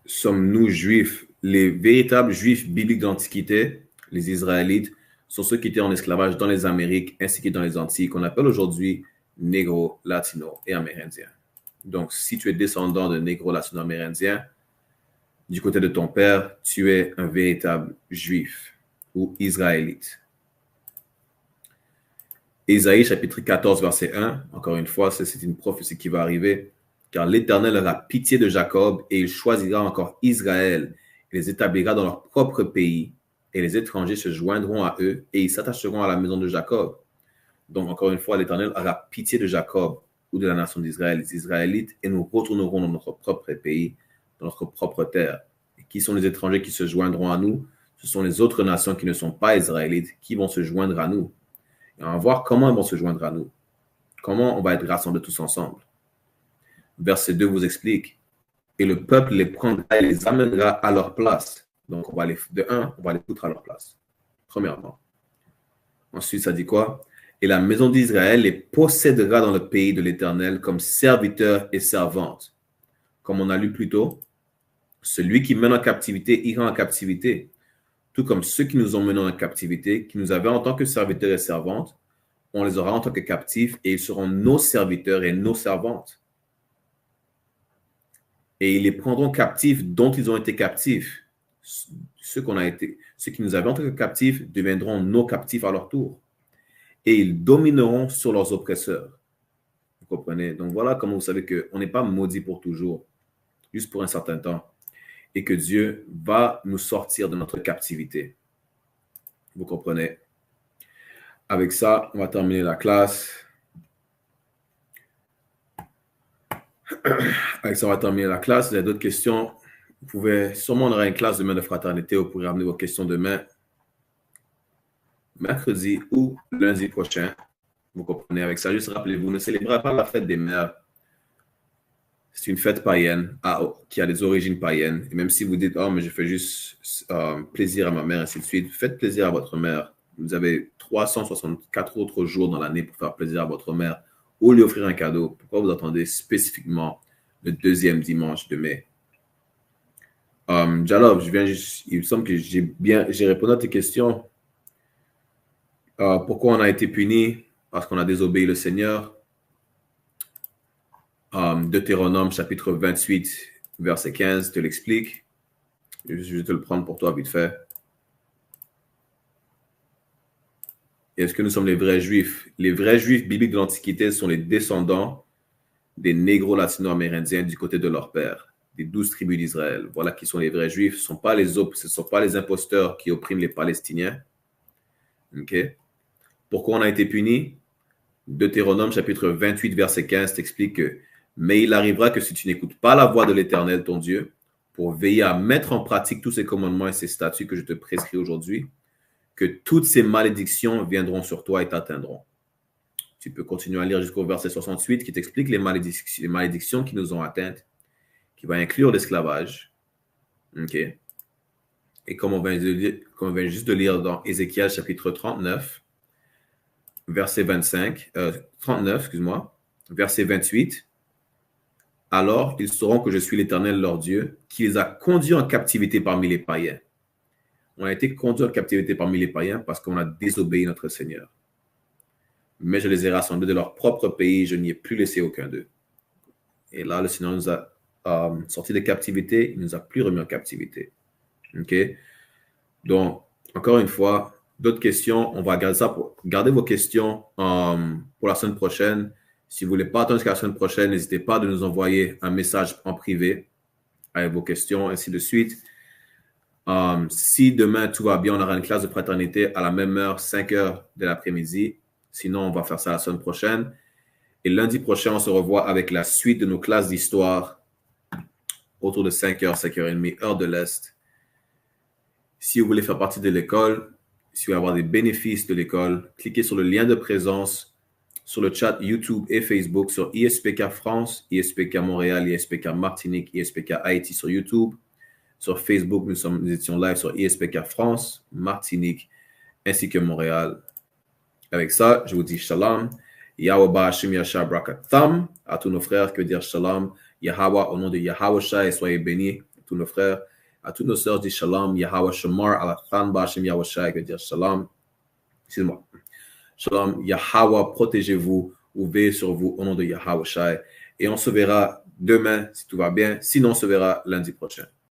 Sommes-nous juifs? Les véritables juifs bibliques d'Antiquité, les Israélites, sont ceux qui étaient en esclavage dans les Amériques ainsi que dans les Antilles, qu'on appelle aujourd'hui négro, latino et amérindiens. Donc, si tu es descendant de négro, latino, amérindien, du côté de ton père, tu es un véritable juif ou israélite. Ésaïe chapitre 14, verset 1, encore une fois, c'est une prophétie qui va arriver. Car l'Éternel aura pitié de Jacob et il choisira encore Israël et les établira dans leur propre pays. Et les étrangers se joindront à eux et ils s'attacheront à la maison de Jacob. Donc, encore une fois, l'Éternel aura pitié de Jacob ou de la nation d'Israël, les Israélites, et nous retournerons dans notre propre pays, dans notre propre terre. Et qui sont les étrangers qui se joindront à nous? Ce sont les autres nations qui ne sont pas israélites qui vont se joindre à nous. Et on va voir comment ils vont se joindre à nous. Comment on va être rassemblés tous ensemble. Verset 2 vous explique. Et le peuple les prendra et les amènera à leur place. Donc, on va les foutre à leur place. Premièrement. Ensuite, ça dit quoi? Et la maison d'Israël les possédera dans le pays de l'Éternel comme serviteurs et servantes. Comme on a lu plus tôt, celui qui mène en captivité ira en captivité. Tout comme ceux qui nous ont menés en captivité, qui nous avaient en tant que serviteurs et servantes, on les aura en tant que captifs et ils seront nos serviteurs et nos servantes. Et ils les prendront captifs dont ils ont été captifs. Ceux qui nous avaient en tant que captifs deviendront nos captifs à leur tour. Et ils domineront sur leurs oppresseurs. Vous comprenez? Donc voilà comment vous savez qu'on n'est pas maudit pour toujours, juste pour un certain temps. Et que Dieu va nous sortir de notre captivité. Vous comprenez? Avec ça, on va terminer la classe. Avec ça, on va terminer la classe. Si vous avez d'autres questions, vous pouvez sûrement, on aura une classe demain de fraternité. Vous pourrez amener vos questions demain, mercredi ou lundi prochain. Vous comprenez? Avec ça, juste rappelez-vous, ne célébrez pas la fête des mères. C'est une fête païenne qui a des origines païennes. Et même si vous dites, oh, mais je fais juste plaisir à ma mère, ainsi de suite, faites plaisir à votre mère. Vous avez 364 autres jours dans l'année pour faire plaisir à votre mère ou lui offrir un cadeau. Pourquoi vous attendez spécifiquement le deuxième dimanche de mai? Jalov, il me semble que j'ai répondu à tes questions. Pourquoi on a été puni? Parce qu'on a désobéi le Seigneur. Deutéronome chapitre 28, verset 15, te l'explique. Je vais te le prendre pour toi vite fait. Est-ce que nous sommes les vrais juifs? Les vrais juifs bibliques de l'Antiquité sont les descendants des négro latino-amérindiens du côté de leur père, des 12 tribus d'Israël. Voilà qui sont les vrais juifs. Ce ne sont pas les imposteurs qui oppriment les Palestiniens. Okay? Pourquoi on a été punis? Deutéronome chapitre 28, verset 15 t'explique que « Mais il arrivera que si tu n'écoutes pas la voix de l'Éternel, ton Dieu, pour veiller à mettre en pratique tous ces commandements et ces statuts que je te prescris aujourd'hui, que toutes ces malédictions viendront sur toi et t'atteindront. » Tu peux continuer à lire jusqu'au verset 68 qui t'explique les malédictions qui nous ont atteintes, qui va inclure l'esclavage. Okay. Et comme on vient juste de lire dans Ézéchiel chapitre 39, verset 39, verset 28, « Alors ils sauront que je suis l'Éternel leur Dieu, qui les a conduits en captivité parmi les païens. » On a été conduits en captivité parmi les païens parce qu'on a désobéi notre Seigneur. Mais je les ai rassemblés de leur propre pays, je n'y ai plus laissé aucun d'eux. Et là, le Seigneur nous a sortis de captivité, il ne nous a plus remis en captivité. OK? Donc, encore une fois, d'autres questions, on va garder vos questions pour la semaine prochaine. Si vous ne voulez pas attendre jusqu'à la semaine prochaine, n'hésitez pas de nous envoyer un message en privé avec vos questions, ainsi de suite. Si demain tout va bien, on aura une classe de fraternité à la même heure, 5 heures de l'après-midi. Sinon, on va faire ça la semaine prochaine. Et lundi prochain, on se revoit avec la suite de nos classes d'histoire autour de 5h, 5h30, heure de l'Est. Si vous voulez faire partie de l'école, si vous voulez avoir des bénéfices de l'école, cliquez sur le lien de présence sur le chat YouTube et Facebook sur ISPK France, ISPK Montréal, ISPK Martinique, ISPK Haïti sur YouTube. Sur Facebook, nous étions live sur ISPK France, Martinique ainsi que Montréal. Avec ça, je vous dis shalom. Yahweh Ba'ashim Yashar Brakatam. À tous nos frères, que dire shalom. Yahweh, au nom de Yahweh Shai, soyez bénis. À tous nos frères, à toutes nos sœurs, dis shalom. Yahweh Shamar, Alathan Ba'ashim Yahweh Shai, que dire shalom. Excusez-moi. Shalom. Yahweh, protégez-vous ou veillez sur vous au nom de Yahweh Shai. Et on se verra demain si tout va bien. Sinon, on se verra lundi prochain.